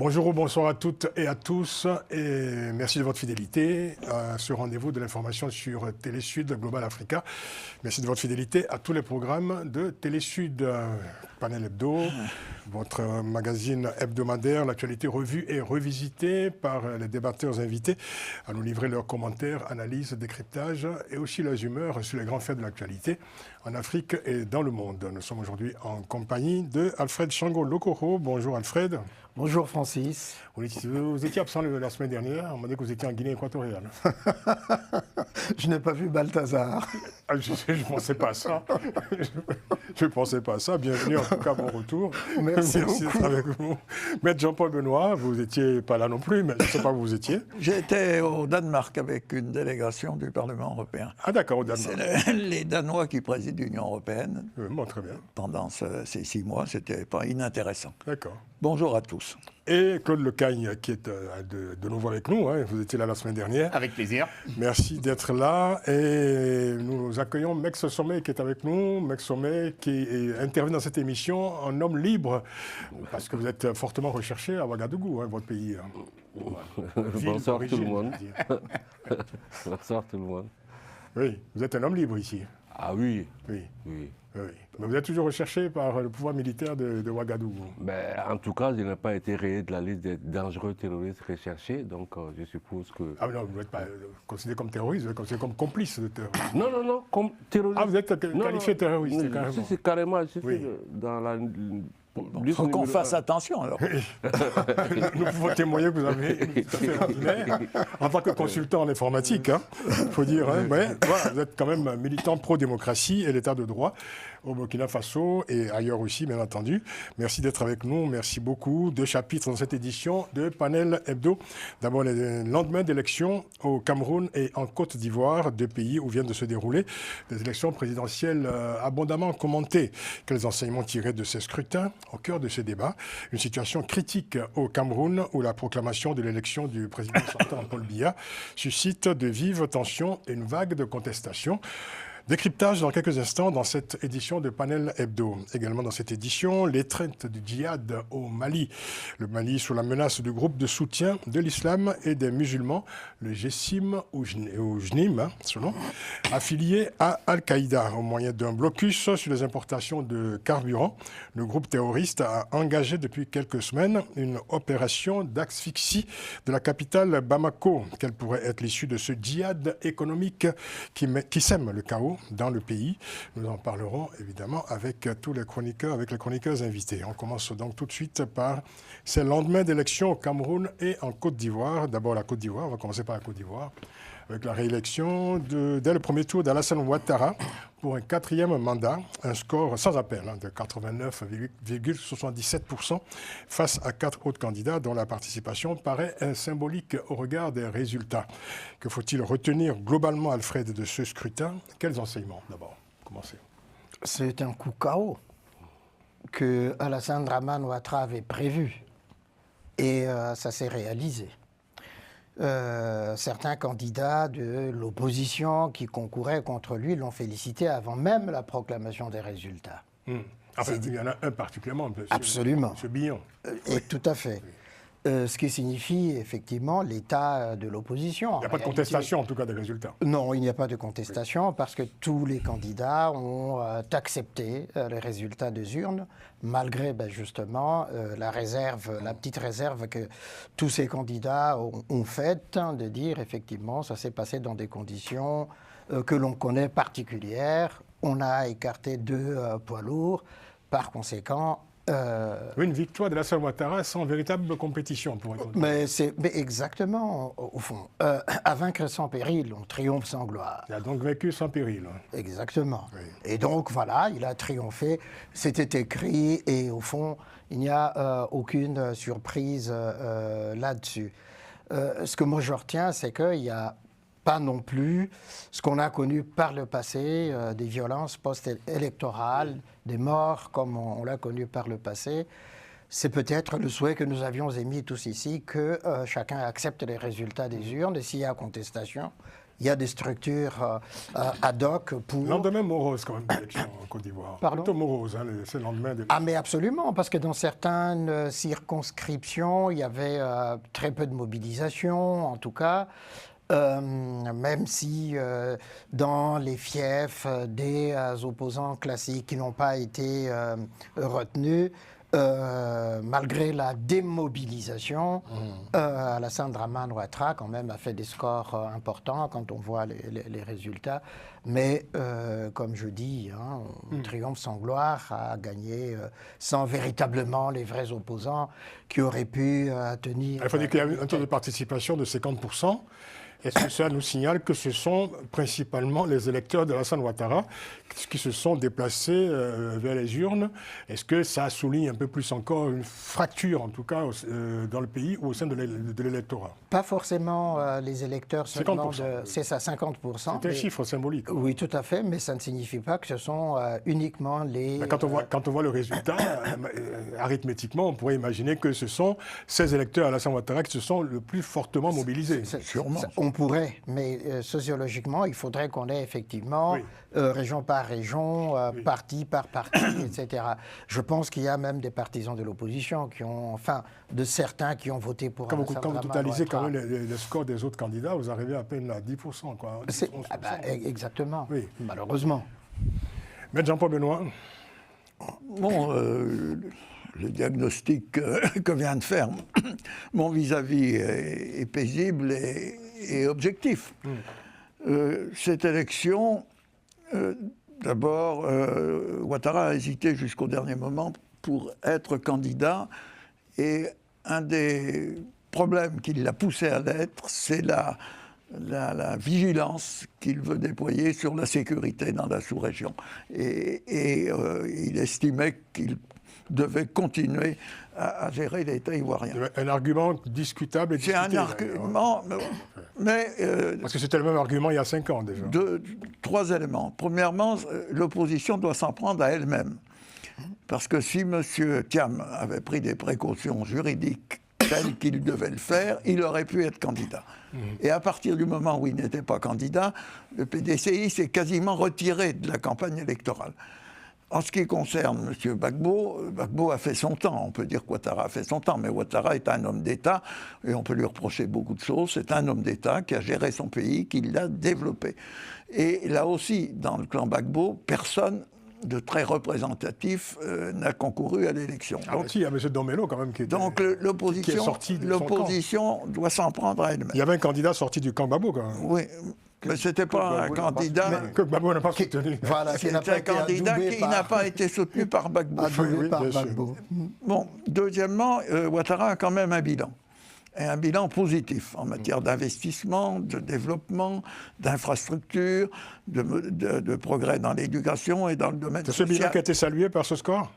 Bonjour ou bonsoir à toutes et à tous et merci de votre fidélité à ce rendez-vous de l'information sur Télésud Global Africa. Merci de votre fidélité à tous les programmes de Télésud, Panel Hebdo, votre magazine hebdomadaire, l'actualité revue et revisitée par les débatteurs invités à nous livrer leurs commentaires, analyses, décryptages et aussi leurs humeurs sur les grands faits de l'actualité en Afrique et dans le monde. Nous sommes aujourd'hui en compagnie de Alfred Shango Lokoro. Bonjour Alfred. Bonjour Francis. Vous étiez absent la semaine dernière, on m'a dit que vous étiez en Guinée équatoriale. Je n'ai pas vu Balthazar. Je ne pensais pas à ça. Je ne pensais pas à ça. Bienvenue en tout cas, bon retour. Merci d'être avec vous. Maître Jean-Paul Benoît, vous n'étiez pas là non plus, mais je ne sais pas où vous étiez. J'étais au Danemark avec une délégation du Parlement européen. Ah d'accord, au Danemark. C'est les Danois qui président l'Union européenne. Bon, très bien. Pendant ces 6 mois, c'était pas inintéressant. D'accord. Bonjour à tous. Et Claude Lecagne, qui est de nouveau avec nous, hein. Vous étiez là la semaine dernière. Avec plaisir. Merci d'être là. Et nous accueillons Mex Sommet qui est avec nous. Mex Sommet qui intervient dans cette émission en homme libre, parce que vous êtes fortement recherché à Ouagadougou, hein, votre pays. Bonsoir tout le monde. Bonsoir tout le monde. Oui, vous êtes un homme libre ici. Ah oui. Oui. Oui. Oui. Mais vous êtes toujours recherché par le pouvoir militaire de Ouagadougou. Ben, en tout cas, je n'ai pas été rayé de la liste des dangereux terroristes recherchés, donc je suppose que... Ah non, vous n'êtes pas considéré comme terroriste, vous êtes considéré comme complice de terrorisme. Non, comme terroriste. Ah, vous êtes qualifié de terroriste, non, carrément. C'est carrément, Oui. dans la... Il faut qu'on fasse attention alors. Nous pouvons témoigner que vous avez une tout à fait ordinaire en tant que consultant en informatique, il faut dire. Hein, mais voilà, vous êtes quand même militant pro-démocratie et l'état de droit au Burkina Faso et ailleurs aussi, bien entendu. Merci d'être avec nous, merci beaucoup. 2 chapitres dans cette édition de Panel Hebdo. D'abord, le lendemain d'élections au Cameroun et en Côte d'Ivoire, 2 pays où viennent de se dérouler des élections présidentielles abondamment commentées. Quels enseignements tirés de ces scrutins? Au cœur de ce débat, une situation critique au Cameroun où la proclamation de l'élection du président sortant Paul Biya suscite de vives tensions et une vague de contestation. Décryptage dans quelques instants dans cette édition de Panel Hebdo. Également dans cette édition, l'étreinte du djihad au Mali. Le Mali sous la menace du groupe de soutien de l'islam et des musulmans, le Jessim ou Jnim, selon, affilié à Al-Qaïda. Au moyen d'un blocus sur les importations de carburant, le groupe terroriste a engagé depuis quelques semaines une opération d'asphyxie de la capitale Bamako. Quelle pourrait être l'issue de ce djihad économique qui sème le chaos dans le pays? Nous en parlerons évidemment avec tous les chroniqueurs, avec les chroniqueurs invités. On commence donc tout de suite par ces lendemains d'élections au Cameroun et en Côte d'Ivoire. D'abord la Côte d'Ivoire, on va commencer par la Côte d'Ivoire, avec la réélection dès le premier tour d'Alassane Ouattara pour un 4e mandat, un score sans appel de 89,77% face à 4 autres candidats dont la participation paraît symbolique au regard des résultats. Que faut-il retenir globalement, Alfred, de ce scrutin? Quels enseignements d'abord? Commencez. C'est un coup KO que Alassane Dramane Ouattara avait prévu et ça s'est réalisé. Certains candidats de l'opposition qui concouraient contre lui l'ont félicité avant même la proclamation des résultats. Enfin, il y en a un particulièrement, Absolument. M. Billon. Et tout à fait. Ce qui signifie effectivement l'état de l'opposition. Il n'y a pas de contestation en tout cas des résultats. Non, il n'y a pas de contestation parce que tous les candidats ont accepté les résultats des urnes, malgré justement la petite réserve que tous ces candidats ont faite, de dire effectivement ça s'est passé dans des conditions que l'on connaît particulières. On a écarté 2 poids lourds, par conséquent. Oui, une victoire de Alassane Ouattara sans véritable compétition, pour être honnête. Mais exactement, au fond. À vaincre sans péril, on triomphe sans gloire. Il a donc vaincu sans péril. Exactement. Oui. Et donc, voilà, il a triomphé. C'était écrit et au fond, il n'y a aucune surprise là-dessus. Ce que moi je retiens, c'est qu'il n'y a pas non plus ce qu'on a connu par le passé, des violences post-électorales, des morts comme on l'a connu par le passé. c'est peut-être le souhait que nous avions émis tous ici, que chacun accepte les résultats des urnes, et s'il y a contestation, il y a des structures ad hoc pour... Lendemain morose quand même d'élection en Côte d'Ivoire. Pardon ? Plutôt morose, hein, c'est le lendemain des... Ah mais absolument, parce que dans certaines circonscriptions, il y avait très peu de mobilisation, en tout cas. Même si dans les fiefs des opposants classiques qui n'ont pas été retenus, malgré la démobilisation, Alassane Dramane Ouattara quand même a fait des scores importants quand on voit les résultats. Mais comme je dis, hein, triomphe sans gloire a gagné sans véritablement les vrais opposants qui auraient pu tenir... Il faut dire qu'il y a eu un taux de participation de 50%. Est-ce que ça nous signale que ce sont principalement les électeurs d'Alassane Ouattara qui se sont déplacés vers les urnes? Est-ce que ça souligne un peu plus encore une fracture, en tout cas, dans le pays ou au sein de l'électorat? Pas forcément les électeurs seulement 50%. c'est ça, 50%. C'est un chiffre symbolique. Oui, tout à fait, mais ça ne signifie pas que ce sont uniquement les... Quand on voit le résultat, arithmétiquement, on pourrait imaginer que ce sont ces électeurs d'Alassane Ouattara qui se sont le plus fortement mobilisés. Sûrement. On pourrait, mais sociologiquement, il faudrait qu'on ait effectivement, région par région, parti par parti, etc. Je pense qu'il y a même des partisans de l'opposition qui ont, enfin, de certains qui ont voté pour Alassane Quand vous Dramane totalisez Ouattara. quand même les scores des autres candidats, vous arrivez à peine à 10%. Quoi, 10, 11%. Exactement, Oui. malheureusement. Maître Jean-Paul Benoît. Bon, le diagnostic que vient de faire mon vis-à-vis est paisible et objectif. Cette élection, d'abord, Ouattara a hésité jusqu'au dernier moment pour être candidat, et un des problèmes qui l'a poussé à l'être, c'est la vigilance qu'il veut déployer sur la sécurité dans la sous-région. Et il estimait qu'il devait continuer à gérer l'État ivoirien. Un argument discutable et discuté. C'est un argument, mais... Parce que c'était le même argument il y a 5 ans déjà. Trois éléments. Premièrement, l'opposition doit s'en prendre à elle-même. Parce que si M. Thiam avait pris des précautions juridiques telles qu'il devait le faire, il aurait pu être candidat. Et à partir du moment où il n'était pas candidat, le PDCI s'est quasiment retiré de la campagne électorale. En ce qui concerne M. Gbagbo, Gbagbo a fait son temps. On peut dire qu'Ouattara a fait son temps, mais Ouattara est un homme d'État, et on peut lui reprocher beaucoup de choses. C'est un homme d'État qui a géré son pays, qui l'a développé. Et là aussi, dans le clan Gbagbo, personne de très représentatif n'a concouru à l'élection. Ah, il y a M. Domelo quand même qui était... Donc l'opposition doit s'en prendre à elle-même. Il y avait un candidat sorti du camp Gbagbo quand même. Oui, mais ce n'était pas un candidat... Que Gbagbo n'a pas soutenu. Voilà, C'est un candidat qui n'a pas été soutenu par Gbagbo. Adoubé par bien sûr. Gbagbo. Bon, deuxièmement, Ouattara a quand même un bilan. Et un bilan positif en matière d'investissement, de développement, d'infrastructures, de progrès dans l'éducation et dans le domaine C'est ce social. bilan qui a été salué par ce score?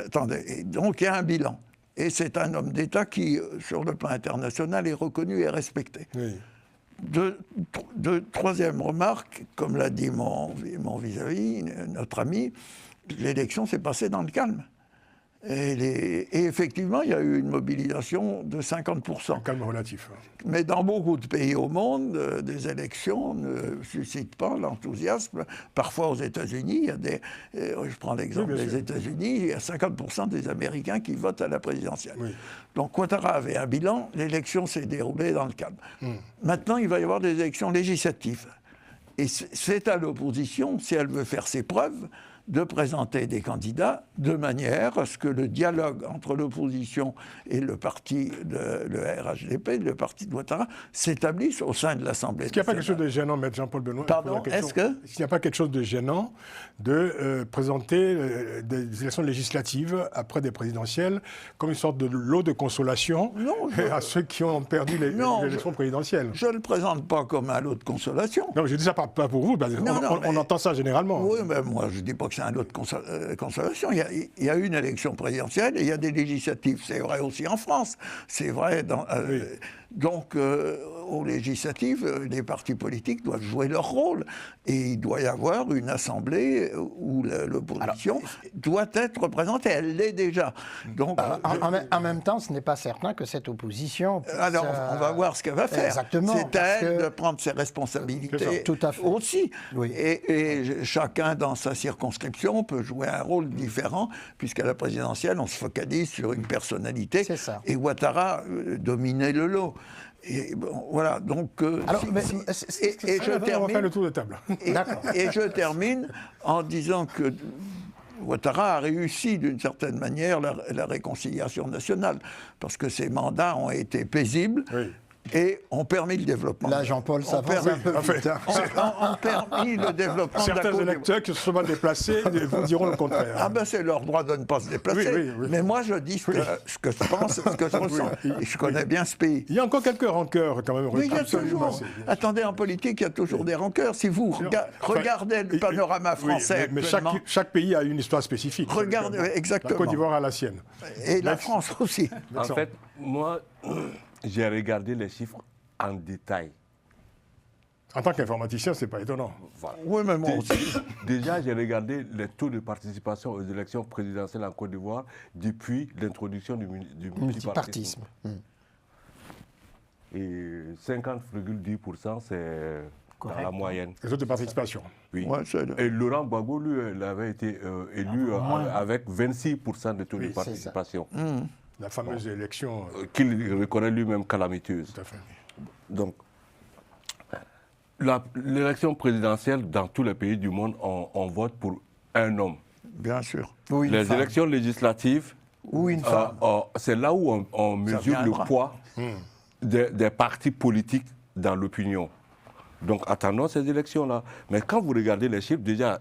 Attendez, donc il y a un bilan. Et c'est un homme d'État qui, sur le plan international, est reconnu et respecté. Oui. Troisième remarque, comme l'a dit mon vis-à-vis, notre ami, l'élection s'est passée dans le calme. Et effectivement, il y a eu une mobilisation de 50%. Un calme relatif. Mais dans beaucoup de pays au monde, des élections ne suscitent pas l'enthousiasme. Parfois aux États-Unis, il y a des... je prends l'exemple des États-Unis, il y a 50% des Américains qui votent à la présidentielle. Oui. Donc Ouattara avait un bilan, l'élection s'est déroulée dans le calme. Maintenant, il va y avoir des élections législatives. Et c'est à l'opposition, si elle veut faire ses preuves, de présenter des candidats de manière à ce que le dialogue entre l'opposition et le parti, le RHDP, le parti de Ouattara, s'établisse au sein de l'Assemblée nationale. Est-ce qu'il n'y a pas quelque chose de gênant, Maître Jean-Paul Benoît? Pardon, est-ce qu'il n'y a pas quelque chose de gênant de présenter des élections législatives après des présidentielles comme une sorte de lot de consolation à ceux qui ont perdu les élections présidentielles? Je ne le présente pas comme un lot de consolation. Non, je dis ça pas pour vous, parce on entend ça généralement. Oui, mais moi je ne dis pas que c'est un lot de consolation. Il y a une élection présidentielle et il y a des législatives. C'est vrai aussi en France. C'est vrai Donc, aux législatives, les partis politiques doivent jouer leur rôle. Et il doit y avoir une assemblée où l'opposition doit être représentée. Elle l'est déjà. Donc, en même temps, ce n'est pas certain que cette opposition puisse, alors, on va voir ce qu'elle va faire. Exactement. C'est à elle de prendre ses responsabilités Tout à fait. aussi. Oui. Et chacun dans sa circonscription peut jouer un rôle différent, puisqu'à la présidentielle, on se focalise sur une personnalité. C'est ça. Et Ouattara dominait le lot. Et bon, voilà, donc... Alors, et je On va termine... faire le tour de table. Et je termine en disant que Ouattara a réussi d'une certaine manière la réconciliation nationale, parce que ses mandats ont été paisibles. Oui. Et ont permis le développement. Là, Jean-Paul s'avance un peu vite. ont permis le développement de la Certains Côte électeurs qui se sont mal déplacés vous diront le contraire. Ah ben c'est leur droit de ne pas se déplacer. Oui. Mais moi je dis ce que je pense, ce que je ressens. Et je connais bien ce pays. Il y a encore quelques rancœurs quand même. Oui, il y a absolument. toujours. Attendez, en politique, il y a toujours des rancœurs. Si vous regardez le panorama français mais actuellement, chaque pays a une histoire spécifique. regardez exactement. La Côte d'Ivoire a la sienne. Et la France aussi. En fait, moi, j'ai regardé les chiffres en détail. En tant qu'informaticien, c'est pas étonnant. Voilà. Oui, mais moi aussi. Déjà, j'ai regardé les taux de participation aux élections présidentielles en Côte d'Ivoire depuis l'introduction du multipartisme. Multipartisme. Et 50,10%, c'est dans la moyenne. Les autres de participation. Oui. Ouais, Et Laurent Gbagbo, lui, il avait été élu avec 26% de taux de Oui, participation, La fameuse élection. qu'il reconnaît lui-même calamiteuse. Tout à fait. Donc, l'élection présidentielle dans tous les pays du monde, on vote pour un homme. Bien sûr. Oui, Les élections législatives, ou une femme. c'est là où on mesure le viendra. poids des partis politiques dans l'opinion. Donc attendons ces élections-là. Mais quand vous regardez les chiffres, déjà,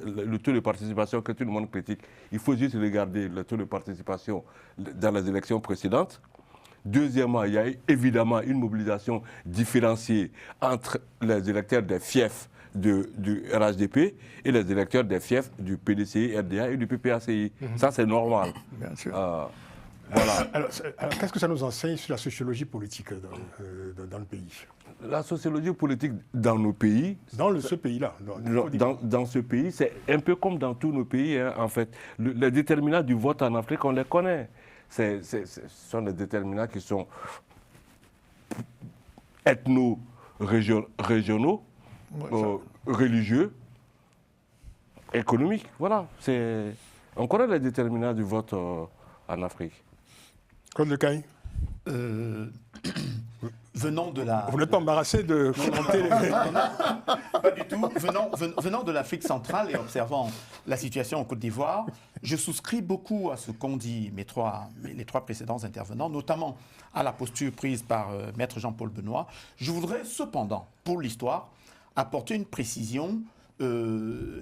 le taux de participation que tout le monde critique, il faut juste regarder le taux de participation dans les élections précédentes. Deuxièmement, il y a évidemment une mobilisation différenciée entre les électeurs des fiefs du RHDP et les électeurs des fiefs du PDCI, RDA et du PPACI. Ça, c'est normal. Bien sûr. Voilà. Alors, qu'est-ce que ça nous enseigne sur la sociologie politique dans le pays? La sociologie politique dans nos pays, Ce pays-là. dans ce pays, c'est un peu comme dans tous nos pays, hein, en fait. Les déterminants du vote en Afrique, on les connaît. Ce sont des déterminants qui sont ethno-régionaux, religieux, économiques. Voilà. On connaît les déterminants du vote en Afrique. Claude Lecaille, venant de la... vous n'êtes pas embarrassé de commenter les... Pas du tout. Venant de l'Afrique centrale et observant la situation en Côte d'Ivoire, je souscris beaucoup à ce qu'ont dit les trois précédents intervenants, notamment à la posture prise par Maître Jean-Paul Benoît. Je voudrais cependant, pour l'histoire, apporter une précision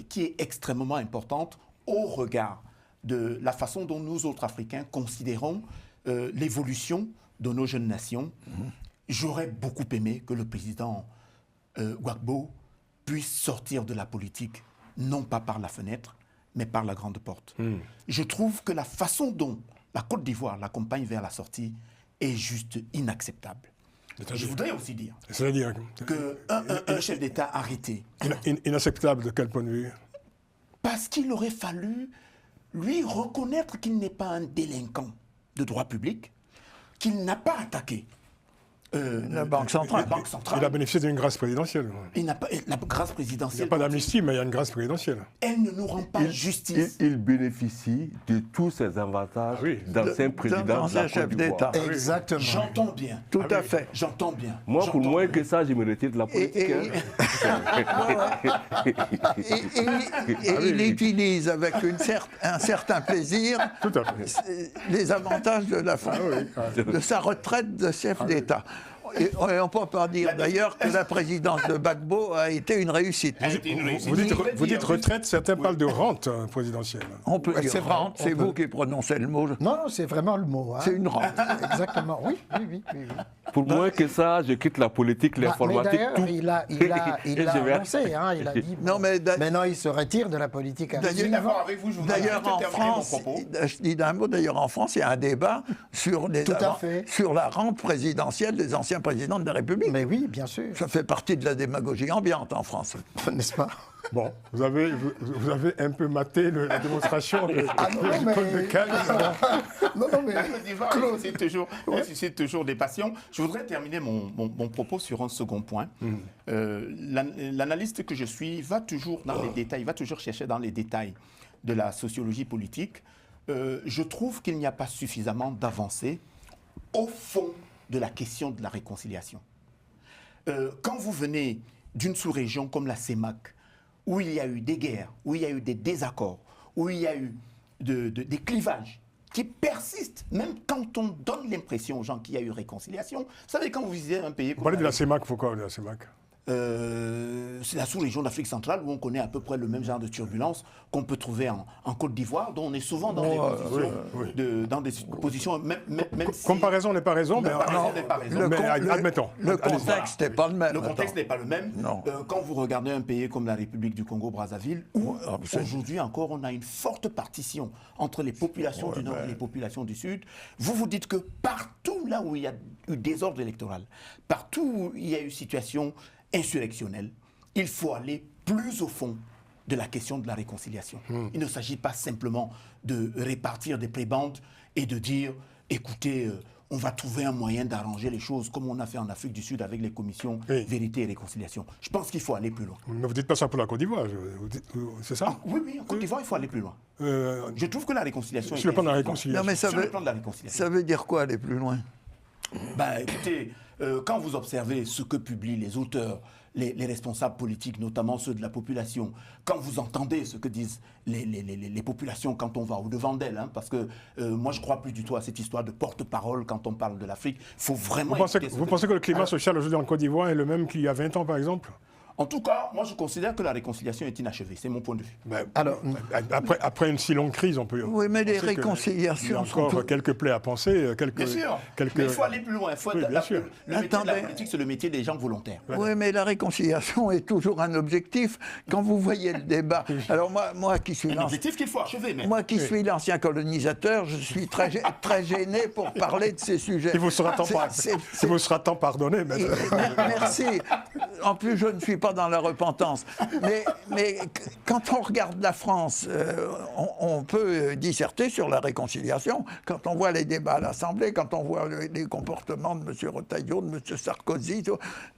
qui est extrêmement importante au regard de la façon dont nous autres Africains considérons l'évolution de nos jeunes nations. J'aurais beaucoup aimé que le président Gbagbo puisse sortir de la politique, non pas par la fenêtre, mais par la grande porte. Je trouve que la façon dont la Côte d'Ivoire l'accompagne vers la sortie est juste inacceptable. Je voudrais aussi dire C'est-à-dire qu'un chef d'État arrêté, inacceptable de quel point de vue? parce qu'il aurait fallu lui reconnaître qu'il n'est pas un délinquant de droit public, qu'il n'a pas attaqué La Banque centrale. La Banque centrale. Il a bénéficié d'une grâce présidentielle. Il n'a pas la grâce Il n'y présidentielle. a pas d'amnistie, mais il y a une grâce présidentielle. Elle ne nous rend pas justice. Il bénéficie de tous ces avantages d'anciens présidents de la D'anciens Côte chefs d'Ivoire. d'État. Exactement. J'entends bien. Tout à fait. J'entends bien. Moi, pour J'entends moins bien. que ça, je me retire de la politique. Et il utilise avec un certain plaisir Tout à fait. les avantages de de sa retraite de chef d'État. Et on ne peut pas dire d'ailleurs que la présidence de Gbagbo a été une réussite. Elle était une réussite. Vous dites retraite, certains parlent de rente présidentielle. On peut dire c'est vrai, rente, c'est vous qui prononcez le mot. Non, non, c'est vraiment le mot. Hein. C'est une rente. Exactement, oui. Pour moins que ça, je quitte la politique, Mais l'informatique, d'ailleurs, tout. il a je vais- annoncé, hein, il a dit. Non, mais Maintenant, il se retire de la politique. Je suis d'accord avec vous. Je voudrais D'ailleurs, en terminer mon France, propos. je dis d'un mot, d'ailleurs, en France, il y a un débat sur, Tout à fait. sur la rente présidentielle des anciens ancien président de la République. Mais oui, bien sûr. Ça fait partie de la démagogie ambiante en France. N'est-ce pas? Bon, vous avez un peu maté la démonstration du code de Cannes. Non, mais... La Côte d'Ivoire suscite toujours des passions. Je voudrais terminer mon propos sur un second point. L'analyste que je suis va toujours dans les détails, va toujours chercher dans les détails de la sociologie politique. Je trouve qu'il n'y a pas suffisamment d'avancées au fond de la question de la réconciliation. Quand vous venez d'une sous-région comme la CEMAC, où il y a eu des guerres, où il y a eu des désaccords, où il y a eu des clivages qui persistent, même quand on donne l'impression aux gens qu'il y a eu réconciliation. Vous savez, quand vous visitez un pays... Vous parlez de la CEMAC, pourquoi de la CEMAC? C'est la sous-région d'Afrique centrale où on connaît à peu près le même genre de turbulence qu'on peut trouver en Côte d'Ivoire, dont on est souvent dans des positions, même si... Comparaison n'est pas raison, mais comparaison n'est pas raison. Admettons. Le contexte n'est pas le même. Le contexte n'est pas le même. Quand vous regardez un pays comme la République du Congo-Brazzaville, où aujourd'hui encore on a une forte partition entre les populations du Nord et les populations du Sud, vous vous dites que partout là où il y a eu désordre électoral, partout où il y a eu situation insurrectionnelle, il faut aller plus au fond de la question de la réconciliation. Il ne s'agit pas simplement de répartir des prébendes et de dire, écoutez, on va trouver un moyen d'arranger les choses comme on a fait en Afrique du Sud avec les commissions Vérité et Réconciliation. Je pense qu'il faut aller plus loin. Mais vous ne dites pas ça pour la Côte d'Ivoire, c'est ça? Oui, en Côte d'Ivoire, il faut aller plus loin. Je trouve que la réconciliation... Sur le plan de la réconciliation. Non, mais sur le plan de la réconciliation. Ça veut dire quoi aller plus loin? Écoutez, quand vous observez ce que publient les auteurs, les responsables politiques, notamment ceux de la population, quand vous entendez ce que disent les populations quand on va au-devant d'elles, parce que moi je ne crois plus du tout à cette histoire de porte-parole quand on parle de l'Afrique, il faut vraiment... Vous pensez que le climat social aujourd'hui en Côte d'Ivoire est le même qu'il y a 20 ans par exemple? En tout cas, moi je considère que la réconciliation est inachevée, c'est mon point de vue. Alors, après une si longue crise, on peut... Oui, mais les réconciliations... Il y a encore quelques plaies à penser, Bien sûr, mais il faut aller plus loin. bien sûr. Le métier de la politique, c'est le métier des gens volontaires. Oui, mais la réconciliation est toujours un objectif. Quand vous voyez le débat... Alors moi qui suis... Un objectif qu'il faut achever, mais... Moi qui suis l'ancien colonisateur, je suis très gêné pour parler de ces sujets. Il vous sera temps pardonné. Mais... Merci. En plus, je ne suis pas dans la repentance. Mais quand on regarde la France, on peut disserter sur la réconciliation. Quand on voit les débats à l'Assemblée, quand on voit les comportements de M. Retailleau, de M. Sarkozy,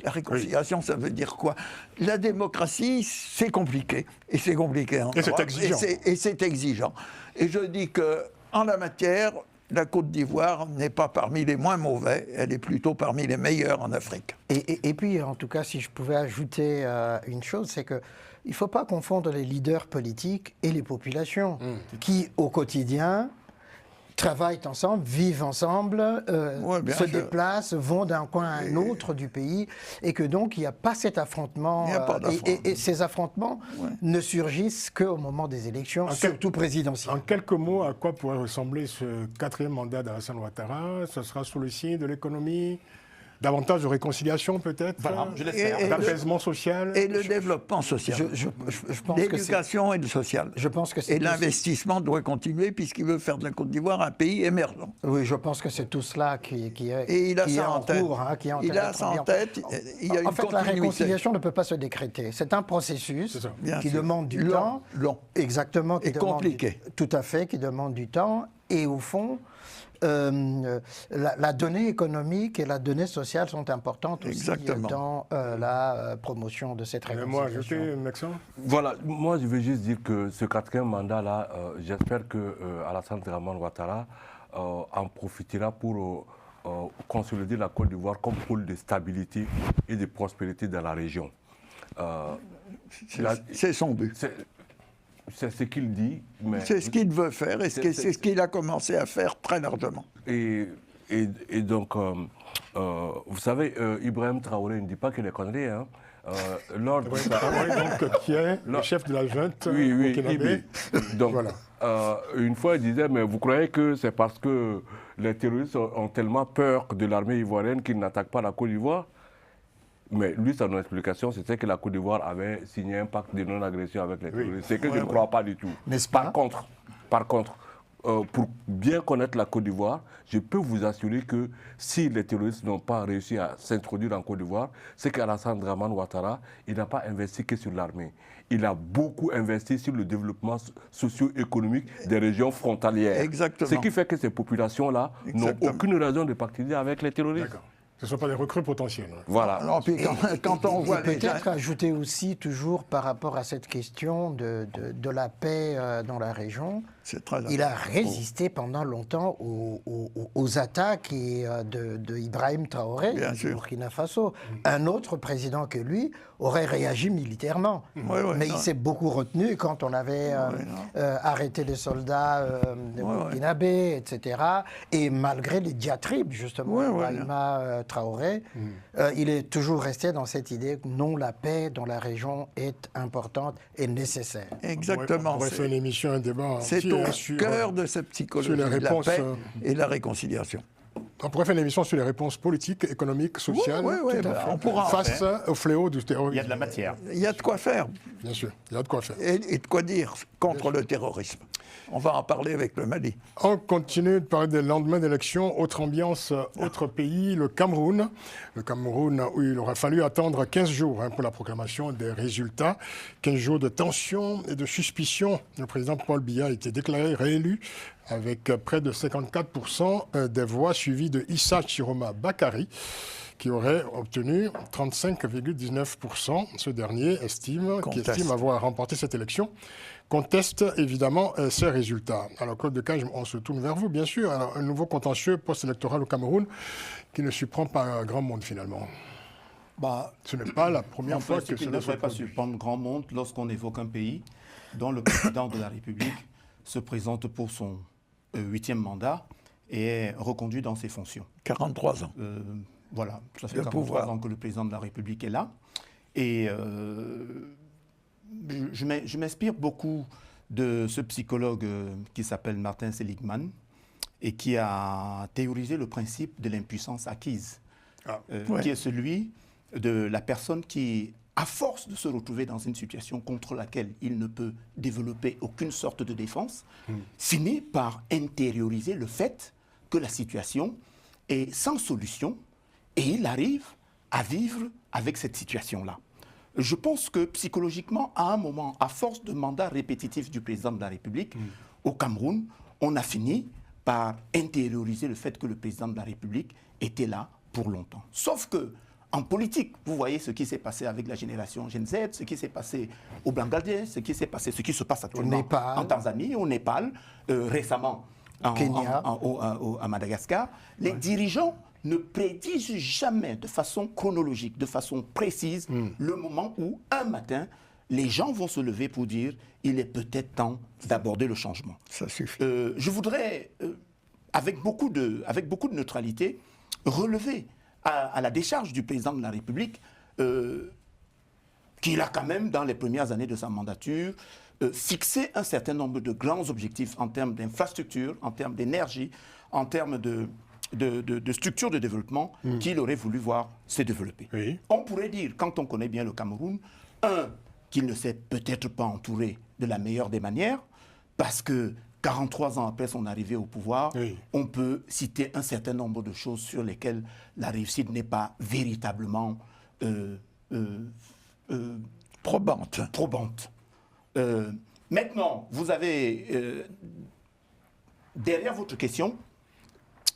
la réconciliation, ça veut dire quoi? La démocratie, c'est compliqué. Et c'est compliqué. Et c'est exigeant. Et c'est exigeant. Et je dis qu'en la matière, la Côte d'Ivoire n'est pas parmi les moins mauvais, elle est plutôt parmi les meilleurs en Afrique. Et puis, en tout cas, si je pouvais ajouter une chose, c'est qu'il ne faut pas confondre les leaders politiques et les populations qui, au quotidien, travaillent ensemble, vivent ensemble, se déplacent, vont d'un coin à un autre du pays, et que donc il n'y a pas cet affrontement. Il n'y a pas d'affrontement. Et ces affrontements ne surgissent qu'au moment des élections, surtout présidentielles. En quelques mots, à quoi pourrait ressembler ce 4e mandat d'Alassane Ouattara? Ce sera sous le signe de l'économie? Davantage de réconciliation peut-être, voilà, je l'espère. D'apaisement social. Et le développement social. Je pense l'éducation et le social. Je pense que et l'investissement doit continuer puisqu'il veut faire de la Côte d'Ivoire un pays émergent. Oui, je pense que c'est tout cela qui est en cours. Il a ça en tête. Il y a en fait, la réconciliation ne peut pas se décréter. C'est un processus qui demande du temps. Long. Exactement. Et compliqué. Tout à fait, qui demande du temps. Et au fond... la donnée économique et la donnée sociale sont importantes aussi dans la promotion de cette réconciliation. Voilà, moi je veux juste dire que ce 4e mandat-là, j'espère que Alassane Ouattara en profitera pour consolider la Côte d'Ivoire comme pôle de stabilité et de prospérité dans la région. C'est son but. C'est ce qu'il dit. C'est ce qu'il veut faire et c'est ce qu'il a commencé à faire très largement. Et donc, vous savez, Ibrahim Traoré ne dit pas qu'il est connerie. Hein. Qui est le chef de la junte burkinabé. Donc, voilà. Une fois, il disait, mais vous croyez que c'est parce que les terroristes ont tellement peur de l'armée ivoirienne qu'ils n'attaquent pas la Côte d'Ivoire? Mais lui, son explication, c'était que la Côte d'Ivoire avait signé un pacte de non-agression avec les terroristes. C'est que je ne crois pas du tout. N'est-ce pas? Par contre, pour bien connaître la Côte d'Ivoire, je peux vous assurer que si les terroristes n'ont pas réussi à s'introduire en Côte d'Ivoire, c'est qu'Alassane Dramane Ouattara, il n'a pas investi que sur l'armée. Il a beaucoup investi sur le développement socio-économique des régions frontalières. Exactement. Ce qui fait que ces populations-là n'ont aucune raison de partager avec les terroristes. D'accord. Ce ne sont pas des recrues potentielles. Voilà. Alors, puis quand on voit les gens... Peut-être ajouter aussi, toujours par rapport à cette question de la paix dans la région, C'est très il a résisté pendant longtemps aux attaques de Ibrahim Traoré Bien du sûr. Burkina Faso. Un autre président que lui aurait réagi militairement. Mais il s'est beaucoup retenu quand on avait arrêté les soldats burkinabés, etc. Et malgré les diatribes, justement, d'Ibrahima Traoré, il est toujours resté dans cette idée que non, la paix dans la région est importante et nécessaire. Exactement. On pourrait faire une émission, un débat. C'est entier, au sur, cœur de cette psychologie, sur les réponses, la paix et la réconciliation. On pourrait faire une émission sur les réponses politiques, économiques, sociales, On pourra en face au fléau du Il terrorisme. y a de la matière. Il y a de quoi faire Bien sûr, il y a de quoi faire. et de quoi dire contre le terrorisme. On va en parler avec le Mali. On continue de parler des lendemains d'élections. Autre ambiance, autre pays, le Cameroun. Le Cameroun, où il aura fallu attendre 15 jours pour la proclamation des résultats. 15 jours de tension et de suspicion. Le président Paul Biya a été déclaré réélu avec près de 54% des voix, suivi de Issa Chiroma Bakary, qui aurait obtenu 35,19%. Ce dernier estime avoir remporté cette élection. Conteste évidemment ces résultats. Alors Claude Decage, on se tourne vers vous, bien sûr. Alors, un nouveau contentieux post-électoral au Cameroun qui ne surprend pas grand monde finalement. Ce n'est pas la première fois que cela cela ne se devrait pas produit. surprendre grand monde lorsqu'on évoque un pays dont le président de la République se présente pour son 8e mandat et est reconduit dans ses fonctions. 43 ans. Voilà, ça fait Le 43 pouvoir. ans que le président de la République est là. Et je m'inspire beaucoup de ce psychologue qui s'appelle Martin Seligman et qui a théorisé le principe de l'impuissance acquise, qui est celui de la personne qui, à force de se retrouver dans une situation contre laquelle il ne peut développer aucune sorte de défense, finit par intérioriser le fait que la situation est sans solution et il arrive à vivre avec cette situation-là. Je pense que psychologiquement, à un moment, à force de mandats répétitifs du président de la République, au Cameroun, on a fini par intérioriser le fait que le président de la République était là pour longtemps. Sauf que, en politique, vous voyez ce qui s'est passé avec la génération Gen Z, ce qui s'est passé au Bangladesh, ce qui se passe actuellement en Tanzanie, au Népal, récemment Kenya. à Madagascar. Les dirigeants ne prédisent jamais de façon chronologique, de façon précise, le moment où, un matin, les gens vont se lever pour dire « il est peut-être temps d'aborder le changement ». Ça suffit. Je voudrais, avec beaucoup de neutralité, relever à la décharge du président de la République qu'il a quand même, dans les premières années de sa mandature, fixé un certain nombre de grands objectifs en termes d'infrastructure, en termes d'énergie, en termes de structures de développement qu'il aurait voulu voir se développer. Oui. On pourrait dire, quand on connaît bien le Cameroun, qu'il ne s'est peut-être pas entouré de la meilleure des manières, parce que 43 ans après son arrivée au pouvoir, on peut citer un certain nombre de choses sur lesquelles la réussite n'est pas véritablement Probante. Maintenant, vous avez, derrière votre question,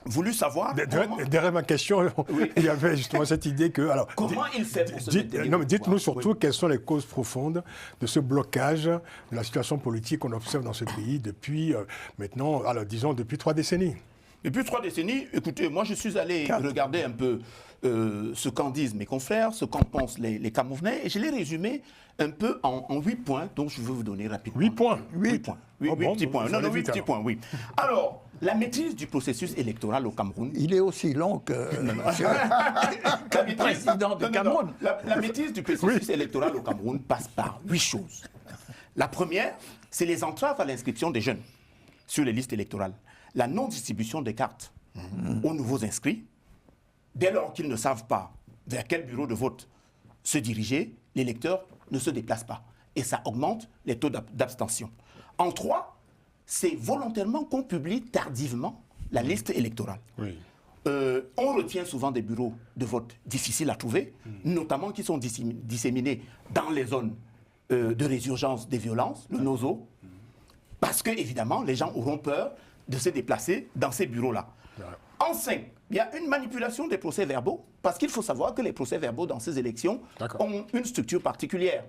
voulu savoir Derrière ma question, il y avait justement cette idée que... Alors, comment il fait pour se maintenir au dites-nous pouvoir. surtout quelles sont les causes profondes de ce blocage de la situation politique qu'on observe dans ce pays depuis maintenant, alors disons depuis 3 décennies. Depuis 3 décennies, écoutez, moi je suis allé regarder un peu ce qu'en disent mes confrères, ce qu'en pensent les Camerounais, et je l'ai résumé un peu en 8 points, dont je veux vous donner rapidement. 8 points 8 points. Oui, Oh 8 bon, petits points. vous Non, allez 8 vite, petits alors. points, oui. Alors, la maîtrise du processus électoral au Cameroun. Il est aussi long que le président du Cameroun. La maîtrise du processus électoral au Cameroun passe par 8 choses. La première, c'est les entraves à l'inscription des jeunes sur les listes électorales. La non-distribution des cartes aux nouveaux inscrits. Dès lors qu'ils ne savent pas vers quel bureau de vote se diriger, l'électeur ne se déplace pas. Et ça augmente les taux d'abstention. En 3, c'est volontairement qu'on publie tardivement la liste électorale. Oui. On retient souvent des bureaux de vote difficiles à trouver, notamment qui sont disséminés dans les zones de résurgence des violences, le NOZO, parce que, évidemment, les gens auront peur de se déplacer dans ces bureaux-là. En 5, il y a une manipulation des procès-verbaux, parce qu'il faut savoir que les procès-verbaux dans ces élections ont une structure particulière.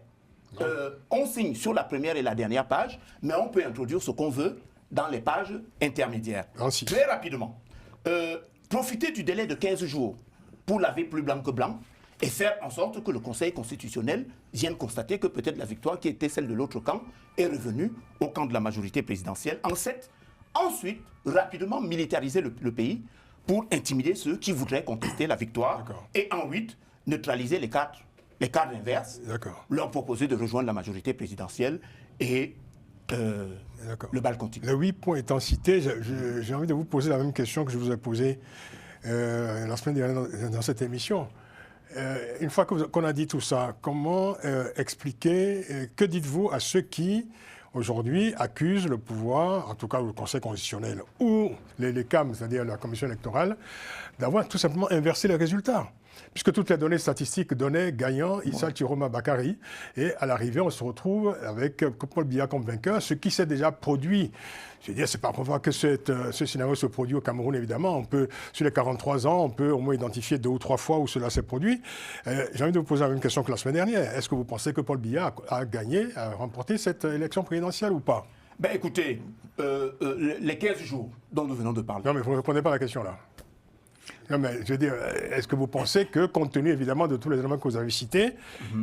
On signe sur la première et la dernière page, mais on peut introduire ce qu'on veut dans les pages intermédiaires. Ainsi. Très rapidement. Profiter du délai de 15 jours pour laver plus blanc que blanc et faire en sorte que le Conseil constitutionnel vienne constater que peut-être la victoire qui était celle de l'autre camp est revenue au camp de la majorité présidentielle. En 7, ensuite, rapidement militariser le pays pour intimider ceux qui voudraient contester la victoire. Et en 8, neutraliser les cadres inverses, leur proposer de rejoindre la majorité présidentielle et le bal continue. Les 8 points étant cités, j'ai envie de vous poser la même question que je vous ai posée la semaine dernière dans cette émission. Une fois qu'on a dit tout ça, comment expliquer, que dites-vous à ceux qui, aujourd'hui, accusent le pouvoir, en tout cas le Conseil constitutionnel, ou les CAM, c'est-à-dire la Commission électorale, d'avoir tout simplement inversé les résultats? Puisque toutes les données statistiques donnaient gagnant Issa Chiroma Bakary, et à l'arrivée, on se retrouve avec Paul Biya comme vainqueur, ce qui s'est déjà produit. Je veux dire, c'est pas pour voir que ce scénario se produit au Cameroun, évidemment. On peut, sur les 43 ans, on peut au moins identifier 2 ou 3 fois où cela s'est produit. J'ai envie de vous poser la même question que la semaine dernière. Est-ce que vous pensez que Paul Biya a gagné, a remporté cette élection présidentielle ou pas? Ben écoutez, les 15 jours dont nous venons de parler. Non, mais vous ne répondez pas à la question là. Non, mais je veux dire, est-ce que vous pensez que, compte tenu évidemment de tous les éléments que vous avez cités,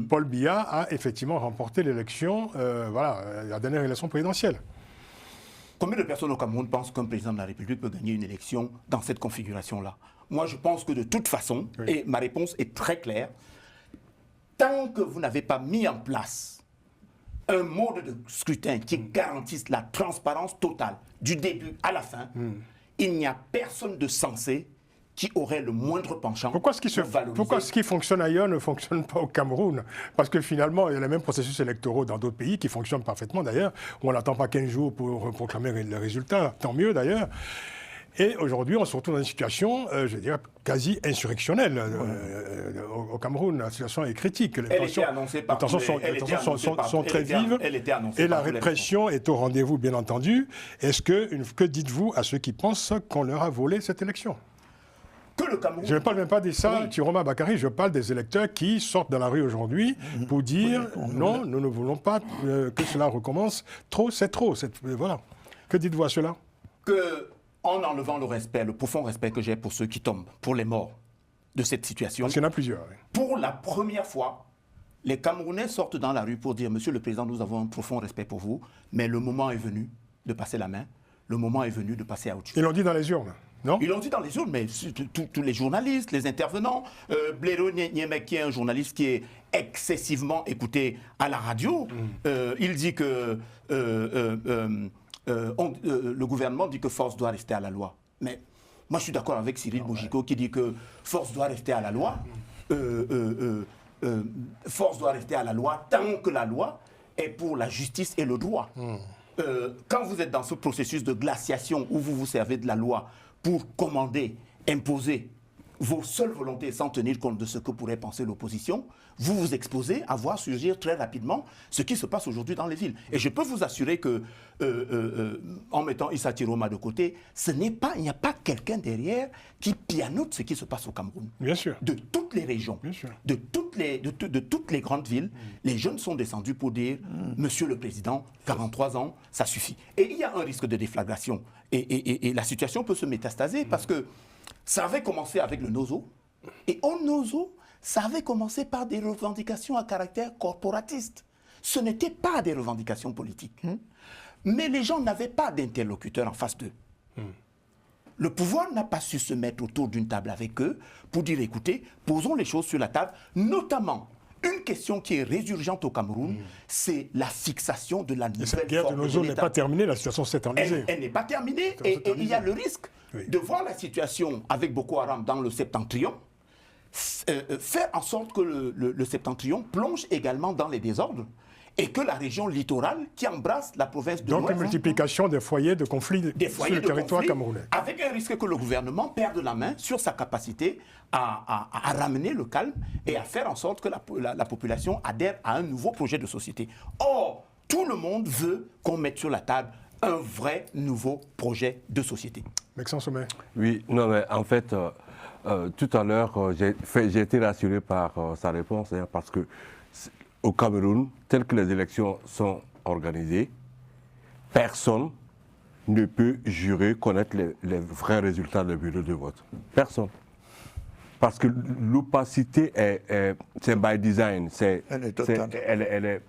Paul Biya a effectivement remporté l'élection, la dernière élection présidentielle? Combien de personnes au Cameroun pensent qu'un président de la République peut gagner une élection dans cette configuration-là? Moi, je pense que de toute façon, et ma réponse est très claire, tant que vous n'avez pas mis en place un mode de scrutin qui garantisse la transparence totale du début à la fin, il n'y a personne de sensé qui aurait le moindre penchant. Pourquoi ce qui fonctionne ailleurs ne fonctionne pas au Cameroun? Parce que finalement, il y a les mêmes processus électoraux dans d'autres pays qui fonctionnent parfaitement d'ailleurs, où on n'attend pas 15 jours pour proclamer les résultats, tant mieux d'ailleurs. Et aujourd'hui, on se retrouve dans une situation, je dirais, quasi insurrectionnelle au Cameroun. La situation est critique. Les tensions sont très vives et la répression est au rendez-vous, bien entendu. Que dites-vous à ceux qui pensent qu'on leur a volé cette élection? Je ne parle même pas de ça, Chiroma Bakary, je parle des électeurs qui sortent dans la rue aujourd'hui pour dire non, nous ne voulons pas que cela recommence. Trop, c'est trop. Voilà. Que dites-vous à cela? En enlevant le respect, le profond respect que j'ai pour ceux qui tombent, pour les morts de cette situation. Parce qu'il y en a plusieurs. Oui. Pour la première fois, les Camerounais sortent dans la rue pour dire « Monsieur le Président, nous avons un profond respect pour vous, mais le moment est venu de passer la main, le moment est venu de passer à autre chose. » Ils l'ont dit dans les urnes, non? Ils l'ont dit dans les urnes, mais tous les journalistes, les intervenants. Blaireau Niemek, qui est un journaliste qui est excessivement écouté à la radio, il dit que le gouvernement dit que force doit rester à la loi. Mais moi, je suis d'accord avec Cyril Bojiko qui dit que force doit rester à la loi. Force doit rester à la loi tant que la loi est pour la justice et le droit. Quand vous êtes dans ce processus de glaciation où vous vous servez de la loi pour commander, imposer vos seules volontés sans tenir compte de ce que pourrait penser l'opposition, vous vous exposez à voir surgir très rapidement ce qui se passe aujourd'hui dans les villes. Et je peux vous assurer que, en mettant Issa Chiroma de côté, il n'y a pas quelqu'un derrière qui pianote ce qui se passe au Cameroun. Bien sûr. De toutes les régions, de toutes les grandes villes, les jeunes sont descendus pour dire « Monsieur le Président, 43 ans, ça suffit ». Et il y a un risque de déflagration. Et la situation peut se métastaser parce que ça avait commencé avec le NOZO. Et au NOZO, ça avait commencé par des revendications à caractère corporatiste. Ce n'était pas des revendications politiques. Mais les gens n'avaient pas d'interlocuteur en face d'eux. Le pouvoir n'a pas su se mettre autour d'une table avec eux pour dire, écoutez, posons les choses sur la table, notamment une question qui est résurgente au Cameroun, c'est la fixation de la nouvelle forme de l'État. La guerre de NOZO n'est pas terminée, la situation s'est enlisée. Elle n'est pas terminée et il y a le risque de voir la situation avec Boko Haram dans le septentrion, faire en sorte que le septentrion plonge également dans les désordres et que la région littorale qui embrasse la province de Donc l'Ouest. une multiplication des foyers de conflits Des sur foyers le de territoire conflit, camerounais. avec un risque que le gouvernement perde la main sur sa capacité à ramener le calme et à faire en sorte que la population adhère à un nouveau projet de société. Or, tout le monde veut qu'on mette sur la table un vrai nouveau projet de société. Maxence Sommet. Oui, non, mais en fait, tout à l'heure, j'ai été rassuré par sa réponse, hein, parce que au Cameroun, tel que les élections sont organisées, personne ne peut jurer connaître les vrais résultats des bureaux de vote. Personne. Parce que l'opacité c'est by design. Elle est totale. Elle est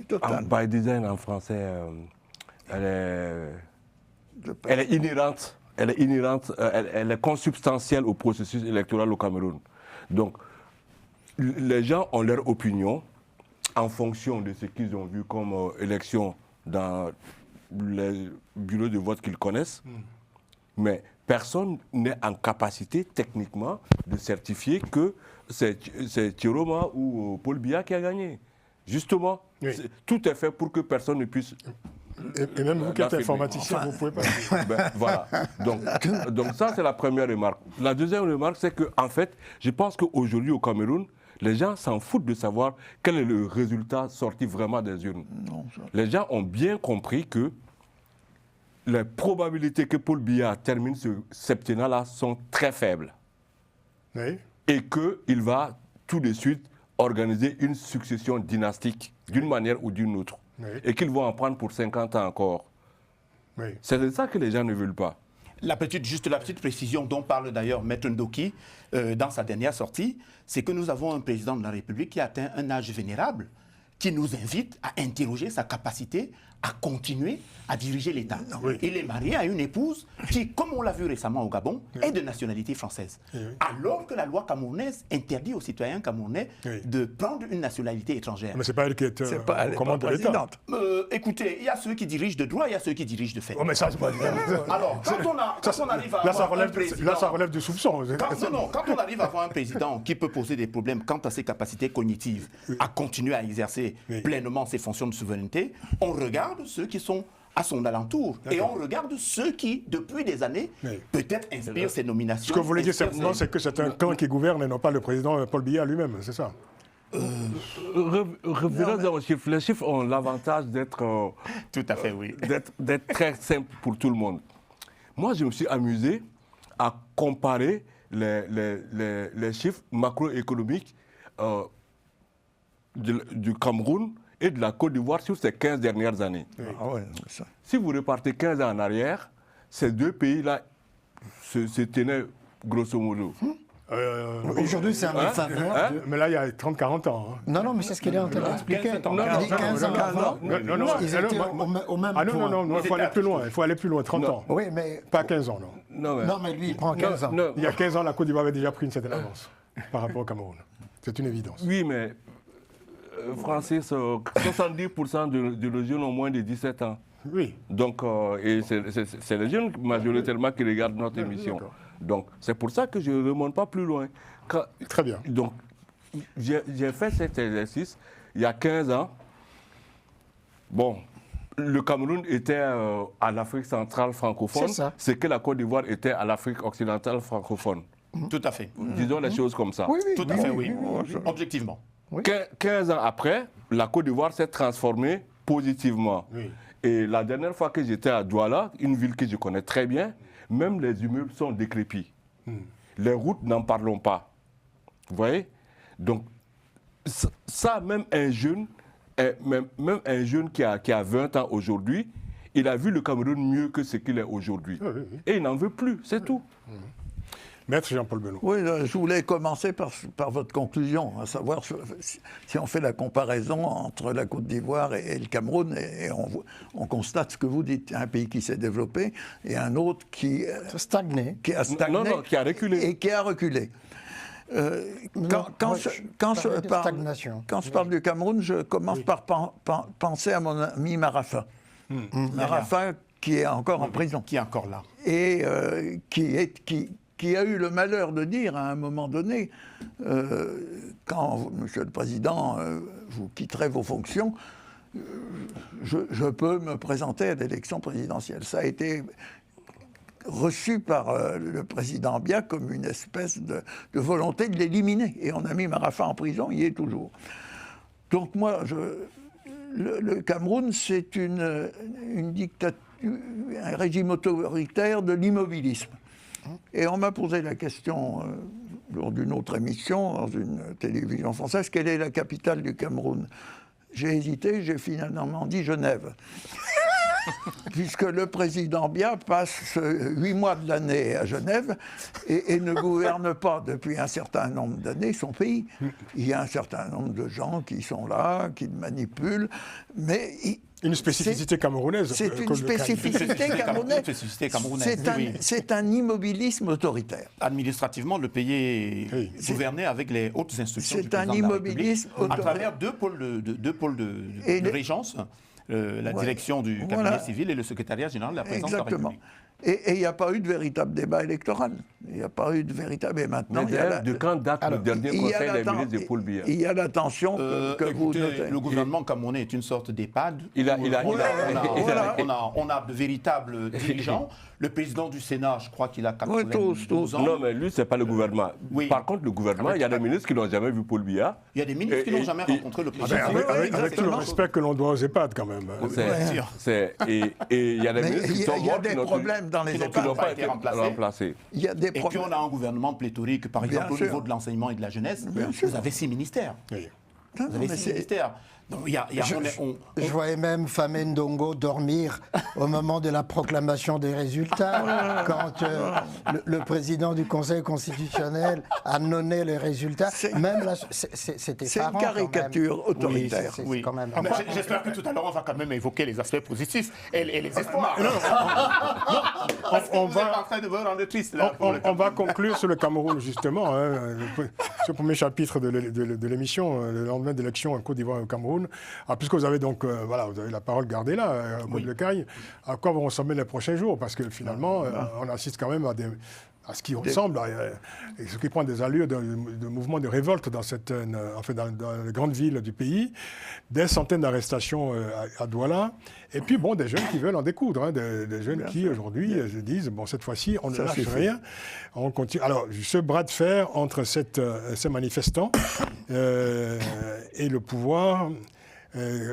Total. by design en français, elle est inhérente. Elle est inhérente, elle est consubstantielle au processus électoral au Cameroun. Donc, les gens ont leur opinion en fonction de ce qu'ils ont vu comme élection dans les bureaux de vote qu'ils connaissent. Mais personne n'est en capacité techniquement de certifier que c'est Chiroma ou Paul Biya qui a gagné. Justement, Oui. tout est fait pour que personne ne puisse... Et même vous qui êtes l'affirmer. informaticien, vous ne pouvez pas. Ben, voilà. Donc ça, c'est la première remarque. La deuxième remarque, c'est qu'en fait, je pense qu'aujourd'hui au Cameroun, les gens s'en foutent de savoir quel est le résultat sorti vraiment des urnes. Non, ça- Les gens ont bien compris que les probabilités que Paul Biya termine ce septennat-là sont très faibles. Oui. Et qu'il va tout de suite organiser une succession dynastique d'une manière ou d'une autre. Oui. Et qu'ils vont en prendre pour 50 ans encore. Oui. C'est de ça que les gens ne veulent pas. Juste la petite précision dont parle d'ailleurs Maître Ndoki dans sa dernière sortie, c'est que nous avons un président de la République qui a atteint un âge vénérable, qui nous invite à interroger sa capacité à continuer à diriger l'État. Oui. Il est marié à une épouse qui, comme on l'a vu récemment au Gabon, est de nationalité française. Alors que la loi camerounaise interdit aux citoyens camerounais Oui. de prendre une nationalité étrangère. Mais ce n'est pas elle qui est C'est pas, elle au est commande pas de l'État. présidente. Écoutez, il y a ceux qui dirigent de droit, il y a ceux qui dirigent de fait. Oh, mais ça, c'est pas Alors, quand on arrive à Là, ça avoir un relève, président... là, ça relève du soupçon. Quand on arrive à avoir un président qui peut poser des problèmes quant à ses capacités cognitives, à continuer à exercer Oui. pleinement ses fonctions de souveraineté, on regarde ceux qui sont à son alentour. Et on regarde ceux qui, depuis des années, Oui. peut-être inspirent ces nominations. Ce que vous voulez dire inspirent simplement, ces- c'est que c'est un camp qui gouverne et non pas le président Paul Biya lui-même, c'est ça? Revenons aux chiffres. Les chiffres ont l'avantage d'être Tout à fait, oui. d'être très simples pour tout le monde. Moi, je me suis amusé à comparer les chiffres macroéconomiques du Cameroun et de la Côte d'Ivoire sur ces 15 dernières années. Ah ouais, ça. Si vous repartez 15 ans en arrière, ces deux pays-là se tenaient grosso modo. Aujourd'hui, c'est un défaveur. Hein? Mais là, il y a 30-40 ans. hein. Non, non, mais c'est ce qu'il est en train d'expliquer. Non, Il dit 15 ans avant, Non, ils étaient au même Ah non, point. non, non, il faut aller plus loin. Il faut aller plus loin, 30 ans. Oui, mais... Pas 15 ans, non. Non, mais lui, il prend 15 ans. Non, Il y a 15 ans, la Côte d'Ivoire avait déjà pris une certaine avance par rapport au Cameroun. C'est une évidence. oui, mais Francis, 70% de jeunes ont moins de 17 ans. Oui. Donc, et c'est les jeunes majoritairement qui regardent notre émission. d'accord. Donc, c'est pour ça que je ne remonte pas plus loin. Très bien. Donc, j'ai fait cet exercice il y a 15 ans. Bon, le Cameroun était à l'Afrique centrale francophone, C'est ça. ce que la Côte d'Ivoire était à l'Afrique occidentale francophone. Tout à fait. Disons les choses comme ça. Oui, oui. Tout à fait, oui. Objectivement. 15 ans après, la Côte d'Ivoire s'est transformée positivement. Oui. Et la dernière fois que j'étais à Douala, une ville que je connais très bien, même les immeubles sont décrépits. Les routes, n'en parlons pas. Vous voyez? Donc, ça, même un jeune, même un jeune qui a 20 ans aujourd'hui, il a vu le Cameroun mieux que ce qu'il est aujourd'hui. Oui, oui, oui. Et il n'en veut plus, c'est tout. Maître Jean-Paul Bello. Oui, je voulais commencer par votre conclusion, à savoir si on fait la comparaison entre la Côte d'Ivoire et le Cameroun, et on constate ce que vous dites, un pays qui s'est développé et un autre qui Stagné. a stagné Non, qui a reculé. et qui a reculé. Non, moi, je parlais de stagnation. Quand je parle du Cameroun, je commence par penser à mon ami Marafa. Marafa qui est encore en prison Qui est encore là. et qui a eu le malheur de dire à un moment donné, quand, Monsieur le Président, vous quitterez vos fonctions, je peux me présenter à l'élection présidentielle. Ça a été reçu par le président Biya comme une espèce de volonté de l'éliminer. Et on a mis Marafa en prison, il y est toujours. Donc moi, le Cameroun, c'est une dictature, un régime autoritaire de l'immobilisme. Et on m'a posé la question lors d'une autre émission, dans une télévision française, quelle est la capitale du Cameroun? J'ai hésité, j'ai finalement dit Genève. Puisque le président Biya passe 8 mois de l'année à Genève et ne gouverne pas depuis un certain nombre d'années son pays. Il y a un certain nombre de gens qui sont là, qui le manipulent, mais... Une spécificité camerounaise. C'est une spécificité camerounaise. C'est un immobilisme autoritaire. Administrativement, le pays est gouverné avec les hautes institutions du président de la République, à travers deux pôles de régence. La direction du cabinet civil et le secrétariat général de la présidence de la République. Et il n'y a pas eu de véritable débat électoral. Il n'y a pas eu de véritable... Et maintenant, de quand date le dernier conseil des ministres de Paul Biya? Il y a la tension que vous notez. Le gouvernement camerounais est une sorte d'EHPAD. On a de véritables dirigeants. Le président du Sénat, je crois qu'il a 92 ans. Non, mais lui, ce n'est pas le gouvernement. Oui. Par contre, le gouvernement, il y a des ministres qui n'ont jamais vu Paul Biya. Il y a des ministres qui n'ont jamais rencontré le président. Avec tout le respect que l'on doit aux EHPAD, quand même. Et il y a des ministres qui sont morts, qui n'ont pas été remplacés. Et puis on a un gouvernement pléthorique, par exemple, au niveau de l'enseignement et de la jeunesse. Vous avez 6 ministères. Vous avez 6 ministères. Donc, je voyais même Famé Ndongo dormir au moment de la proclamation des résultats, quand le président du Conseil constitutionnel annonçait les résultats. Même là, c'était c'est une caricature autoritaire. Oui, quand même. J'espère que tout à l'heure, on va quand même évoquer les aspects positifs et les espoirs. On va en train de me rendre triste. On va conclure sur le Cameroun, justement. Ce premier chapitre de l'émission, le lendemain d'élection en Côte d'Ivoire et au Cameroun. Puisque vous avez donc vous avez la parole gardée là, au bout de Caille, à quoi vont ressembler les prochains jours? Parce que finalement, on assiste quand même à ce qui ressemble, et ce qui prend des allures de mouvements de révolte dans dans les grandes villes du pays, des centaines d'arrestations à Douala, et puis des jeunes qui veulent en découdre, des jeunes qui aujourd'hui se disent, cette fois-ci, on ne lâche rien, on continue. Alors, ce bras de fer entre ces manifestants et le pouvoir,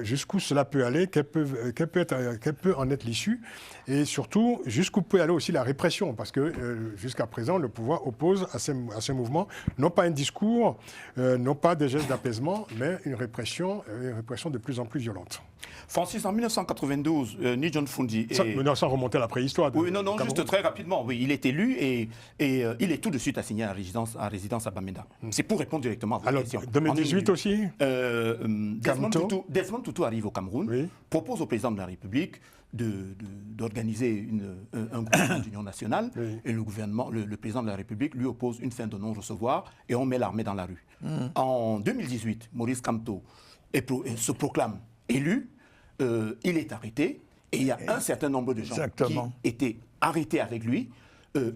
jusqu'où cela peut aller, quelle peut en être l'issue, et surtout jusqu'où peut aller aussi la répression, parce que jusqu'à présent le pouvoir oppose à ces mouvements non pas un discours, non pas des gestes d'apaisement, mais une répression de plus en plus violente. Francis, en 1992, Nijun Fundi... Sans remonter à la préhistoire. Oui, non, juste très rapidement. Oui, il est élu et il est tout de suite assigné à résidence à Bamenda. C'est pour répondre directement à votre question. 2018 aussi Desmond Tutu arrive au Cameroun, propose au président de la République d'organiser un gouvernement d'union nationale, et le président de la République lui oppose une fin de non-recevoir et on met l'armée dans la rue. En 2018, Maurice Kamto se proclame élu, il est arrêté et il y a un certain nombre de gens qui étaient arrêtés avec lui,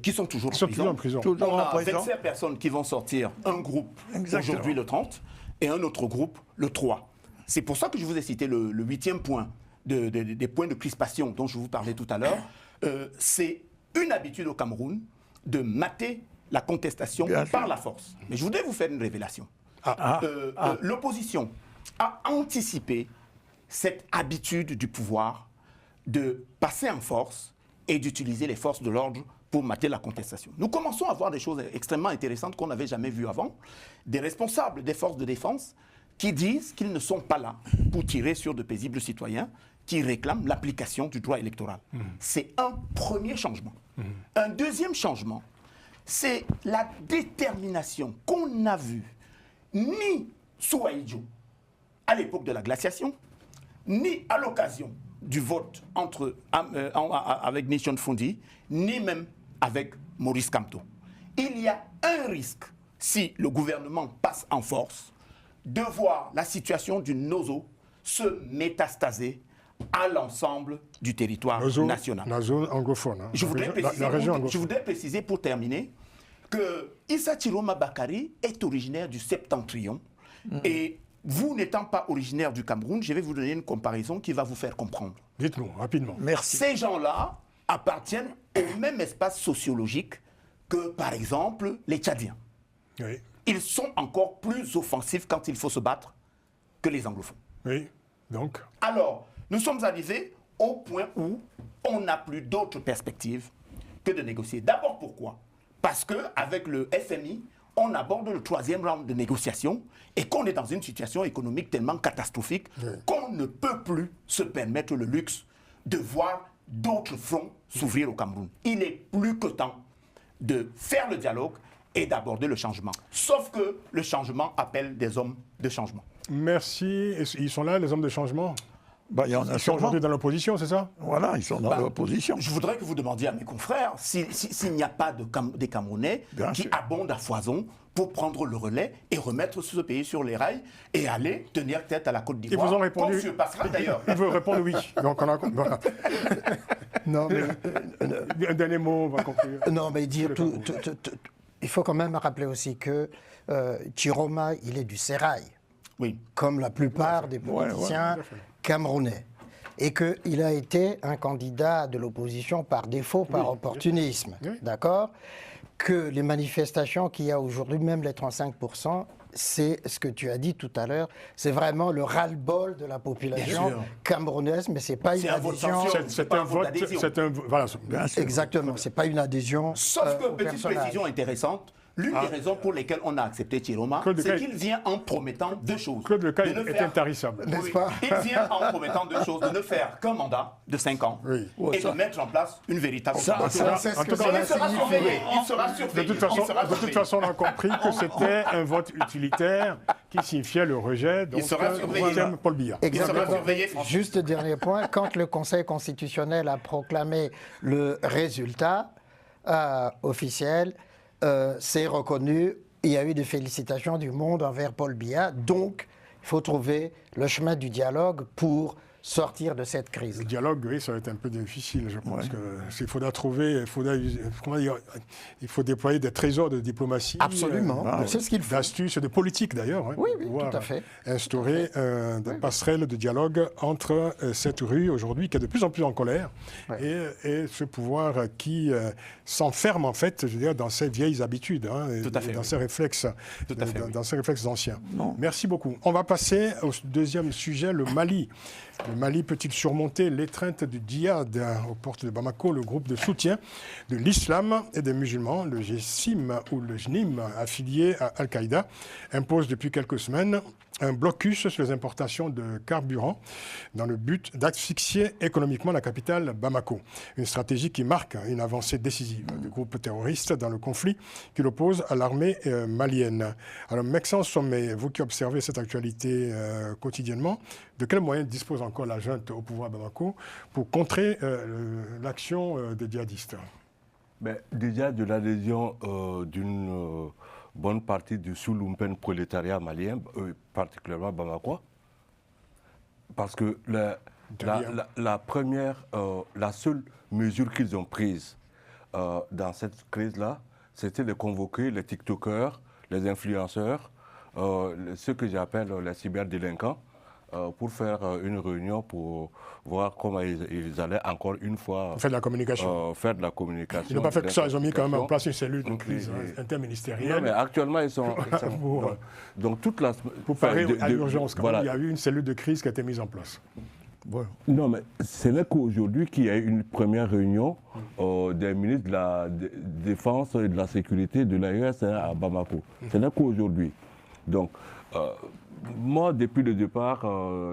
qui sont toujours en prison. On a 27 personnes qui vont sortir, un groupe aujourd'hui le 30 et un autre groupe le 3. C'est pour ça que je vous ai cité le 8e point des points de crispation dont je vous parlais tout à l'heure. C'est une habitude au Cameroun de mater la contestation par la force. Mais je voudrais vous faire une révélation. L'opposition a anticipé cette habitude du pouvoir de passer en force et d'utiliser les forces de l'ordre pour mater la contestation. Nous commençons à voir des choses extrêmement intéressantes qu'on n'avait jamais vues avant. Des responsables des forces de défense qui disent qu'ils ne sont pas là pour tirer sur de paisibles citoyens qui réclament l'application du droit électoral. C'est un premier changement. Un deuxième changement, c'est la détermination qu'on n'a vue ni sous Ahidjo, à l'époque de la glaciation, ni à l'occasion du vote avec Nijun Fundi, ni même avec Maurice Kamto. Il y a un risque, si le gouvernement passe en force, de voir la situation du Nozo se métastaser à l'ensemble du territoire national. La zone anglophone. Je voudrais préciser pour terminer que Issa Chiroma Bakari est originaire du Septentrion. Et vous n'étant pas originaire du Cameroun, je vais vous donner une comparaison qui va vous faire comprendre. Dites-nous, rapidement. Merci. Ces gens-là appartiennent au même espace sociologique que, par exemple, les Tchadiens. Oui, Ils sont encore plus offensifs quand il faut se battre que les anglophones. oui, donc, Alors, nous sommes arrivés au point où on n'a plus d'autre perspective que de négocier. D'abord, pourquoi? Parce qu'avec le FMI, on aborde le 3e round de négociation et qu'on est dans une situation économique tellement catastrophique qu'on ne peut plus se permettre le luxe de voir d'autres fronts s'ouvrir au Cameroun. Il est plus que temps de faire le dialogue et d'aborder le changement. Sauf que le changement appelle des hommes de changement. merci. Et ils sont là, les hommes de changement? Bah, il y en a Ils sont sûrement. aujourd'hui dans l'opposition, c'est ça? Voilà, ils sont dans l'opposition. Je voudrais que vous demandiez à mes confrères s'il n'y a pas des Camerounais Bien qui sûr. abondent à foison pour prendre le relais et remettre ce pays sur les rails et aller tenir tête à la Côte Ils d'Ivoire. vous ont répondu. Comme M. Pascal d'ailleurs. Ils veulent répondre oui. Donc, on a... voilà. Non, mais, Un dernier mot, on va conclure. non, mais dire il faut quand même rappeler aussi que Chiroma, il est du Sérail, Oui. comme la plupart des politiciens tout à fait. camerounais. Et qu'il a été un candidat de l'opposition par défaut, par opportunisme. Oui. D'accord? Que les manifestations qu'il y a aujourd'hui, même les 35%, c'est ce que tu as dit tout à l'heure, c'est vraiment le ras-le-bol de la population Bien sûr. camerounaise, mais c'est pas une C'est un vote adhésion. censure. C'est pas un un vote vote, d'adhésion. c'est un... Voilà. Bien sûr. Exactement, c'est pas une adhésion. Sauf que, au petite personnage. précision intéressante, l'une des raisons pour lesquelles on a accepté Chiroma, Claude c'est Lecaille. qu'il vient en promettant deux choses. Claude Lecaille De ne est faire- intarissable. N'est-ce Oui. pas? Il vient en promettant deux choses, de ne faire qu'un mandat de 5 ans Oui. et de mettre en place une véritable Ça, convention. c'est ce en que tout cas, ça Il sera signifie. surveillé, il sera De surveillé. toute façon, il sera de toute surveillé. façon, on a compris que c'était un vote utilitaire qui signifiait le rejet. Donc, sera surveillé. troisième Paul Biya. Il sera Exactement. surveillé, François. Juste dernier point, quand le Conseil constitutionnel a proclamé le résultat officiel, c'est reconnu, il y a eu des félicitations du monde envers Paul Biya, donc il faut trouver le chemin du dialogue pour sortir de cette crise. Le dialogue, oui, ça va être un peu difficile, je pense. Il faudra trouver, il faut déployer des trésors de diplomatie. Absolument, c'est ce qu'il faut. D'astuces, de politique d'ailleurs. hein, Oui, pour oui, pouvoir tout à fait. Instaurer des passerelles de dialogue entre cette rue aujourd'hui qui est de plus en plus en colère et ce pouvoir qui s'enferme en fait, je veux dire, dans ses vieilles habitudes, hein, Tout à fait, dans oui. ses réflexes, Tout à fait, oui. dans ses réflexes anciens. Merci beaucoup. On va passer au deuxième sujet, le Mali. Le Mali peut-il surmonter l'étreinte du djihad aux portes de Bamako? Le groupe de soutien de l'islam et des musulmans, le GSIM ou le JNIM, affilié à Al-Qaïda, impose depuis quelques semaines un blocus sur les importations de carburant dans le but d'asphyxier économiquement la capitale Bamako. Une stratégie qui marque une avancée décisive du groupe terroriste dans le conflit qui l'oppose à l'armée malienne. Alors, Maxence Sommet, vous qui observez cette actualité quotidiennement, de quels moyens dispose encore la junte au pouvoir à Bamako pour contrer l'action des djihadistes? Déjà de l'adhésion d'une bonne partie du sous-lumpen prolétariat malien, particulièrement Bamako, parce que la seule mesure qu'ils ont prise dans cette crise-là, c'était de convoquer les TikTokers, les influenceurs, ceux que j'appelle les cyberdélinquants, pour faire une réunion pour voir comment ils allaient encore une fois Faire de la communication. faire de la communication. Ils n'ont pas fait que ça, ils ont mis quand même en place une cellule de Donc, crise interministérielle. Non, mais actuellement, ils sont... donc, toute la... Pour parer à l'urgence, quand voilà. même, il y a eu une cellule de crise qui a été mise en place. Non, mais ce n'est qu'aujourd'hui qu'il y a eu une première réunion des ministres de la Défense et de la Sécurité de l'AES à Bamako. Ce n'est qu'aujourd'hui. Donc, moi, depuis le départ,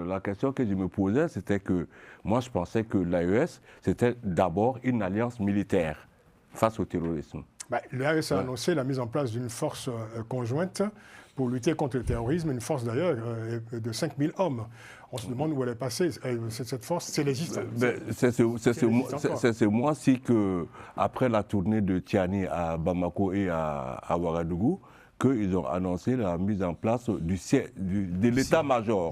la question que je me posais, c'était que moi, je pensais que l'AES, c'était d'abord une alliance militaire face au terrorisme. L'AES a annoncé la mise en place d'une force conjointe pour lutter contre le terrorisme, une force d'ailleurs de 5000 hommes. On se demande où elle est passée. Cette force, c'est l'existence. C'est ce mois-ci qu'après la tournée de Tiani à Bamako et à Ouagadougou, qu'ils ont annoncé la mise en place de l'état-major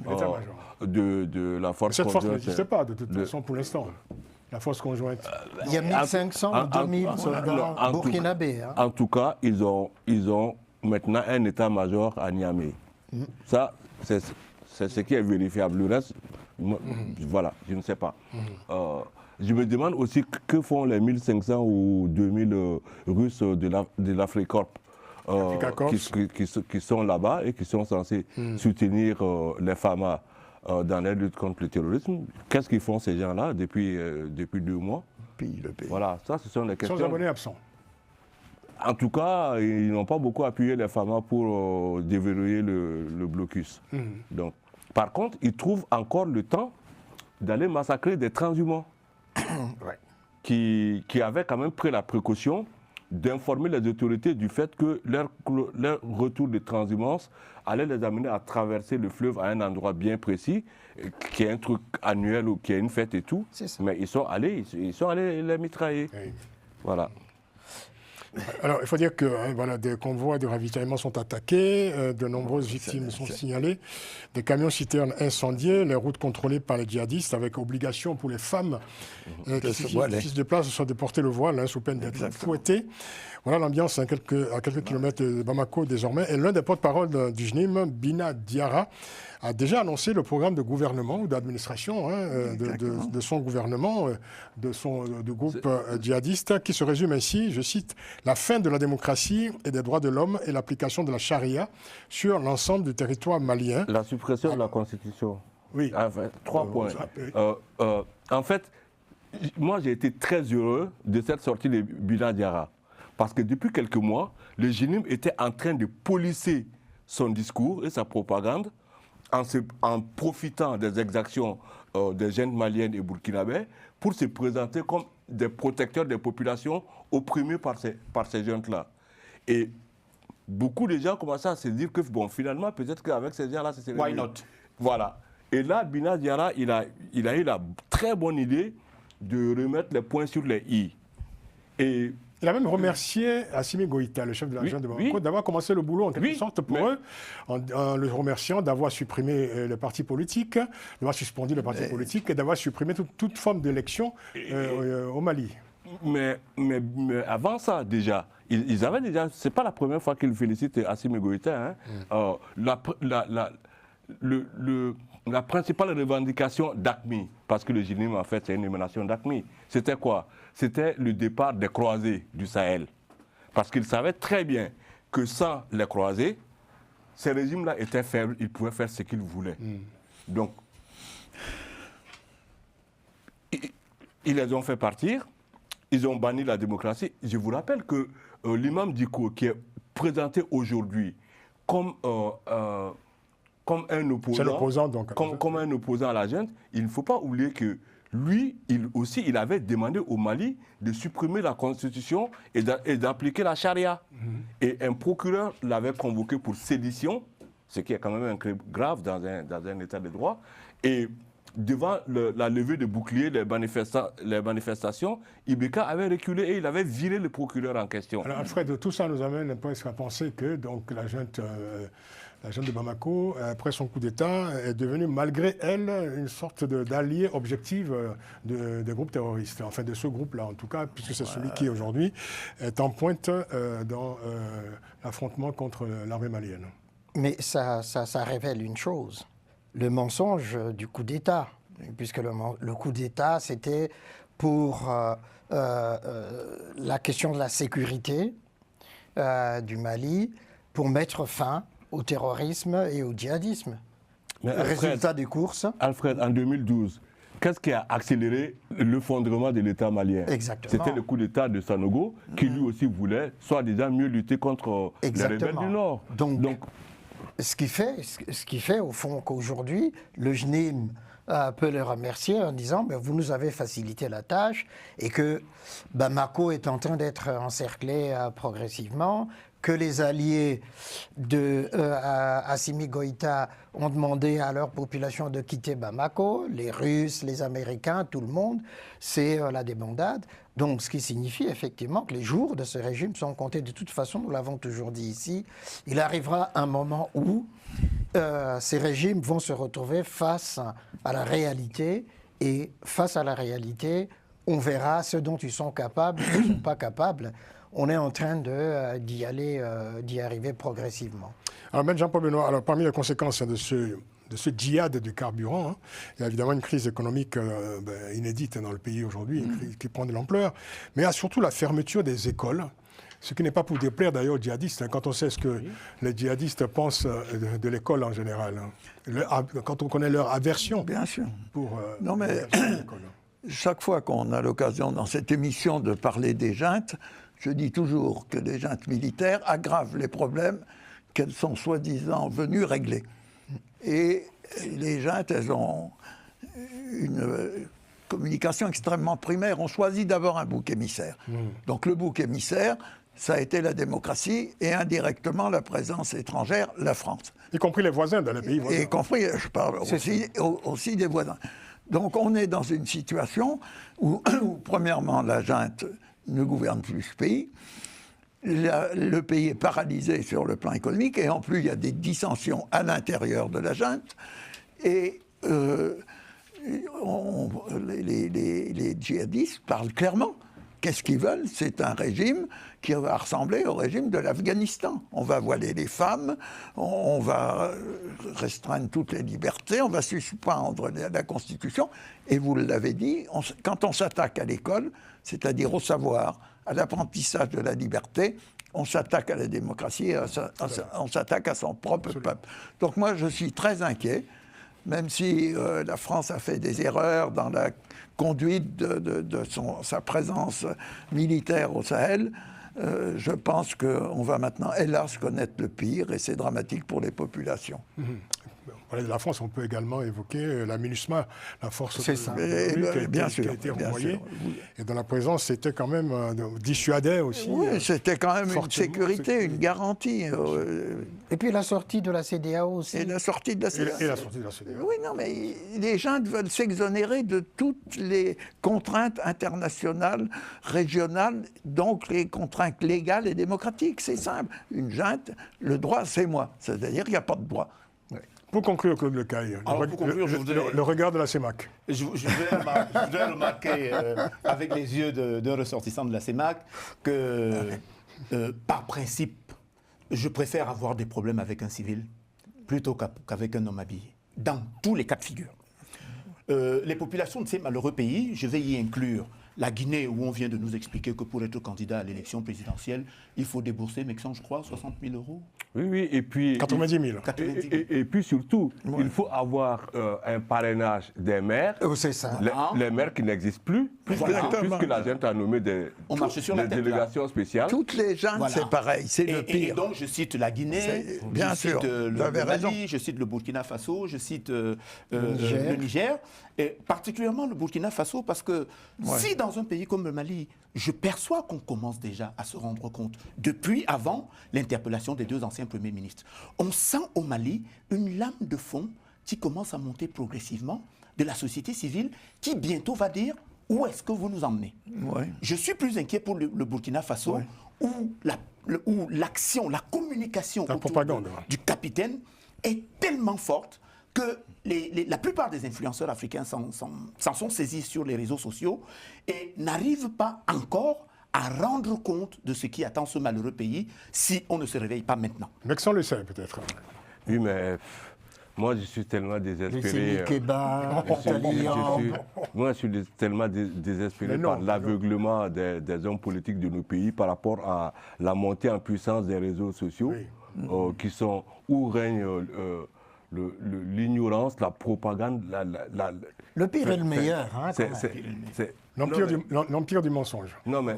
L'état-major. de la force. Cette force n'existe pas de toute façon pour l'instant. la force conjointe. Il y a 1500 ou 2000 soldats burkinabés. Hein. En tout cas, ils ont maintenant un état-major à Niamey. Ça, c'est ce qui est vérifiable. Le reste, voilà, je ne sais pas. Je me demande aussi que font les 1500 ou 2000 Russes de l'Africorp. Qui sont là-bas et qui sont censés soutenir les FAMA dans la lutte contre le terrorisme. Qu'est-ce qu'ils font ces gens-là depuis 2 mois? Le pays. Voilà, ça ce sont les questions. Sans abonnés absents. En tout cas, ils n'ont pas beaucoup appuyé les FAMA pour déverrouiller le blocus. Donc, par contre, ils trouvent encore le temps d'aller massacrer des transhumants qui avaient quand même pris la précaution d'informer les autorités du fait que leur retour de transhumance allait les amener à traverser le fleuve à un endroit bien précis, qui est un truc annuel ou qui est une fête et tout. Mais ils sont allés les mitrailler. Oui. Voilà. Alors, il faut dire que des convois de ravitaillement sont attaqués, de nombreuses victimes sont signalées, des camions-citernes incendiés, les routes contrôlées par les djihadistes, avec obligation pour les femmes qui se déplacent soit de porter le voile, sous peine d'être fouettées. Voilà l'ambiance à quelques kilomètres de Bamako désormais. Et l'un des porte-parole du JNIM, Bina Diarra, a déjà annoncé le programme de gouvernement ou d'administration de son gouvernement, du groupe djihadiste, qui se résume ainsi, je cite, « La fin de la démocratie et des droits de l'homme et l'application de la charia sur l'ensemble du territoire malien. » La suppression de la Constitution. Oui. Enfin, 3 points. En fait, moi j'ai été très heureux de cette sortie de Bina Diarra. Parce que depuis quelques mois, le JNIM était en train de polisser son discours et sa propagande en profitant des exactions des jeunes maliennes et burkinabés pour se présenter comme des protecteurs des populations opprimées par ces jeunes-là. Et beaucoup de gens commençaient à se dire que, bon, finalement, peut-être qu'avec ces gens-là, c'est... Why not? Voilà. Et là, Bina Diarra, il a eu la très bonne idée de remettre les points sur les i. Et il a même remercié Assimi Goïta, le chef de la région de Bamako, d'avoir commencé le boulot en quelque sorte pour eux, en le remerciant d'avoir supprimé les partis politiques, d'avoir suspendu les partis politiques et d'avoir supprimé toute forme d'élection au Mali. Mais avant ça, déjà, ils avaient déjà... C'est pas la première fois qu'ils félicitent Assimi Goïta. Hein. La principale revendication d'AQMI, parce que le JNIM, en fait, c'est une émanation d'AQMI, c'était quoi? C'était le départ des croisés du Sahel. Parce qu'ils savaient très bien que sans les croisés, ces régimes-là étaient faibles, ils pouvaient faire ce qu'ils voulaient. Donc, ils les ont fait partir, ils ont banni la démocratie. Je vous rappelle que l'imam Diko, qui est présenté aujourd'hui comme un opposant, comme un opposant à la junte, il ne faut pas oublier que lui, il avait demandé au Mali de supprimer la Constitution et d'appliquer la charia. Et un procureur l'avait convoqué pour sédition, ce qui est quand même un crime grave dans un état de droit. Et devant la levée de boucliers, les manifestations, Ibeka avait reculé et il avait viré le procureur en question. Alors Alfred, tout ça nous amène à penser que donc, la junte de Bamako, après son coup d'État, est devenue, malgré elle, une sorte d'allié objectif des groupes terroristes. Enfin, de ce groupe-là, en tout cas, puisque c'est celui qui, aujourd'hui, est en pointe dans l'affrontement contre l'armée malienne. Mais ça révèle une chose, le mensonge du coup d'État. Puisque le coup d'État, c'était pour la question de la sécurité du Mali, pour mettre fin au terrorisme et au djihadisme. Résultat des courses. Alfred, en 2012, qu'est-ce qui a accéléré l'effondrement de l'État malien? Exactement. C'était le coup d'État de Sanogo, qui lui aussi voulait, soi-disant, mieux lutter contre les rebelles du Nord. Donc ce qui fait, au fond, qu'aujourd'hui, le JNIM peut les remercier en disant vous nous avez facilité la tâche et que Bamako est en train d'être encerclé progressivement, que les alliés de Assimi Goïta ont demandé à leur population de quitter Bamako, les Russes, les Américains, tout le monde, c'est la débandade. Donc ce qui signifie effectivement que les jours de ce régime sont comptés. De toute façon, nous l'avons toujours dit ici, il arrivera un moment où ces régimes vont se retrouver face à la réalité, et face à la réalité, on verra ce dont ils sont capables, ils ne sont pas capables. On est en train d'y arriver progressivement. Alors, Jean-Paul Benoît, alors, parmi les conséquences de ce djihad du carburant, hein, il y a évidemment une crise économique inédite dans le pays aujourd'hui, une crise qui prend de l'ampleur, mais il y a surtout la fermeture des écoles. Ce qui n'est pas pour déplaire d'ailleurs aux djihadistes, hein, quand on sait ce que les djihadistes pensent de l'école en général, hein. Quand on connaît leur aversion Bien sûr. pour Non, mais l'école. chaque fois qu'on a l'occasion dans cette émission de parler des juntes, je dis toujours que les juntes militaires aggravent les problèmes qu'elles sont soi-disant venues régler. Et les juntes, elles ont une communication extrêmement primaire. On choisit d'abord un bouc émissaire. Donc le bouc émissaire, ça a été la démocratie et indirectement la présence étrangère, la France. Y compris les voisins dans les pays voisins. Y compris, je parle aussi des voisins. Donc on est dans une situation où premièrement, la junte ne gouverne plus ce pays. Le pays est paralysé sur le plan économique et en plus il y a des dissensions à l'intérieur de la junte et les djihadistes parlent clairement. Qu'est-ce qu'ils veulent? C'est un régime qui va ressembler au régime de l'Afghanistan. On va voiler les femmes, on va restreindre toutes les libertés, on va suspendre la Constitution. Et vous l'avez dit, quand on s'attaque à l'école, c'est-à-dire au savoir, à l'apprentissage de la liberté, on s'attaque à la démocratie, on s'attaque à son propre peuple. Donc moi, je suis très inquiet, même si la France a fait des erreurs dans la conduite de sa présence militaire au Sahel, je pense qu'on va maintenant, hélas, connaître le pire, et c'est dramatique pour les populations. De la France, on peut également évoquer la MINUSMA, la force C'est ça. qui a été envoyée. Et dans la présence, c'était quand même dissuadait aussi. Oui, c'était quand même une sécurité, une garantie. Et puis la sortie de la CEDEAO aussi. Et la sortie de la CEDEAO. Et la sortie de la CEDEAO. Oui, non, mais les gens veulent s'exonérer de toutes les contraintes internationales, régionales, donc les contraintes légales et démocratiques. C'est simple. Une junte, le droit, c'est moi. C'est-à-dire qu'il n'y a pas de droit. Pour conclure, Claude Lecaille, le regard de la CEMAC. Je voudrais remarquer, avec les yeux d'un ressortissant de la CEMAC, que par principe, je préfère avoir des problèmes avec un civil plutôt qu'avec un homme habillé, dans tous les cas de figure. Les populations de ces malheureux pays, je vais y inclure la Guinée, où on vient de nous expliquer que pour être candidat à l'élection présidentielle, il faut débourser, Mexan, je crois, 60 000 euros. Oui, et puis... 90 000. Et puis surtout, il faut avoir un parrainage des maires. C'est ça. Les maires qui n'existent plus, puisque la gente a nommé des délégations spéciales. Toutes les gens, c'est pareil, c'est le pire. Et donc, je cite la Guinée, bien je sûr, cite le Mali, je cite le Burkina Faso, je cite le Niger, et particulièrement le Burkina Faso, parce que si dans un pays comme le Mali, je perçois qu'on commence déjà à se rendre compte, depuis avant l'interpellation des deux anciens premiers ministres, on sent au Mali une lame de fond qui commence à monter progressivement de la société civile qui bientôt va dire où est-ce que vous nous emmenez. Je suis plus inquiet pour le Burkina Faso où l'action, la communication du capitaine est tellement forte que la plupart des influenceurs africains s'en sont saisis sur les réseaux sociaux et n'arrivent pas encore à rendre compte de ce qui attend ce malheureux pays si on ne se réveille pas maintenant. Mexan le sait peut-être. Oui, mais moi je suis tellement désespéré. Moi je suis tellement désespéré par l'aveuglement des hommes politiques de nos pays par rapport à la montée en puissance des réseaux sociaux qui sont où règne l'ignorance, la propagande. Le pire est le meilleur. L'empire du mensonge. Non, mais,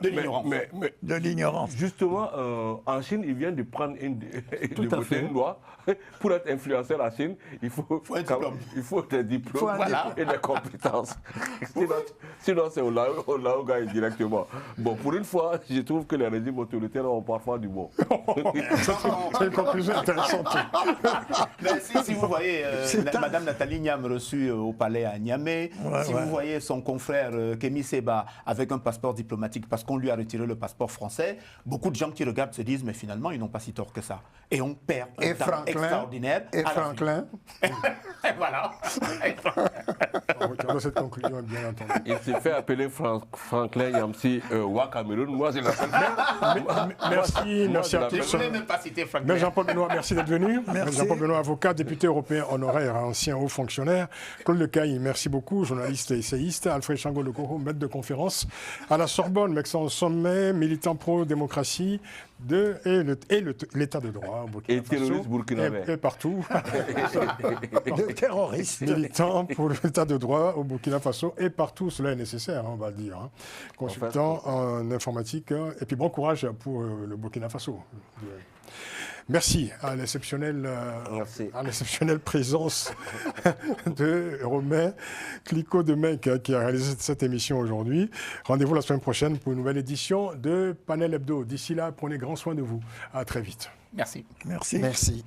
de l'ignorance. De l'ignorance. Justement, en Chine, ils viennent de prendre une loi. Pour être influenceur en Chine, il faut des diplômes et des compétences. Sinon c'est au Laoga directement. Bon, pour une fois, je trouve que les régimes autoritaires ont parfois du bon. C'est une conclusion intéressante. Mais si vous voyez Madame Nathalie Niam reçue au palais palais à Niamey, si vous voyez son confrère Kémy Séba avec un passeport diplomatique parce qu'on lui a retiré le passeport français, beaucoup de gens qui regardent se disent mais finalement ils n'ont pas si tort que ça. Et on perd un temps extraordinaire. Et Franklin. Et voilà. On retient cette conclusion, bien entendu. Il s'est fait appeler Franklin Yamsi Wa Cameroun. Moi, je l'appelle. Merci à Je ne tous. voulais même pas citer Franklin. Mais Jean-Paul Benoît, merci d'être venu. Merci. Jean-Paul Benoît, avocat, député européen honoraire, ancien haut fonctionnaire. Claude Lecaille, merci beaucoup, journaliste et essayiste. Alfred Chango-Lekoro, maître de conférence à la Sorbonne, Maxence Sommet, militant pro-démocratie et l'état de droit au Burkina Et terroriste Faso. burkinabé. Et partout. De terroristes. Militant pour l'état de droit au Burkina Faso et partout, cela est nécessaire, on va le dire. Consultant en informatique, et puis bon courage pour le Burkina Faso. Merci à l'exceptionnelle présence de Romain Clicquot-Demecq qui a réalisé cette émission aujourd'hui. Rendez-vous la semaine prochaine pour une nouvelle édition de Panel Hebdo. D'ici là, prenez grand soin de vous. À très vite. Merci. Merci. Merci.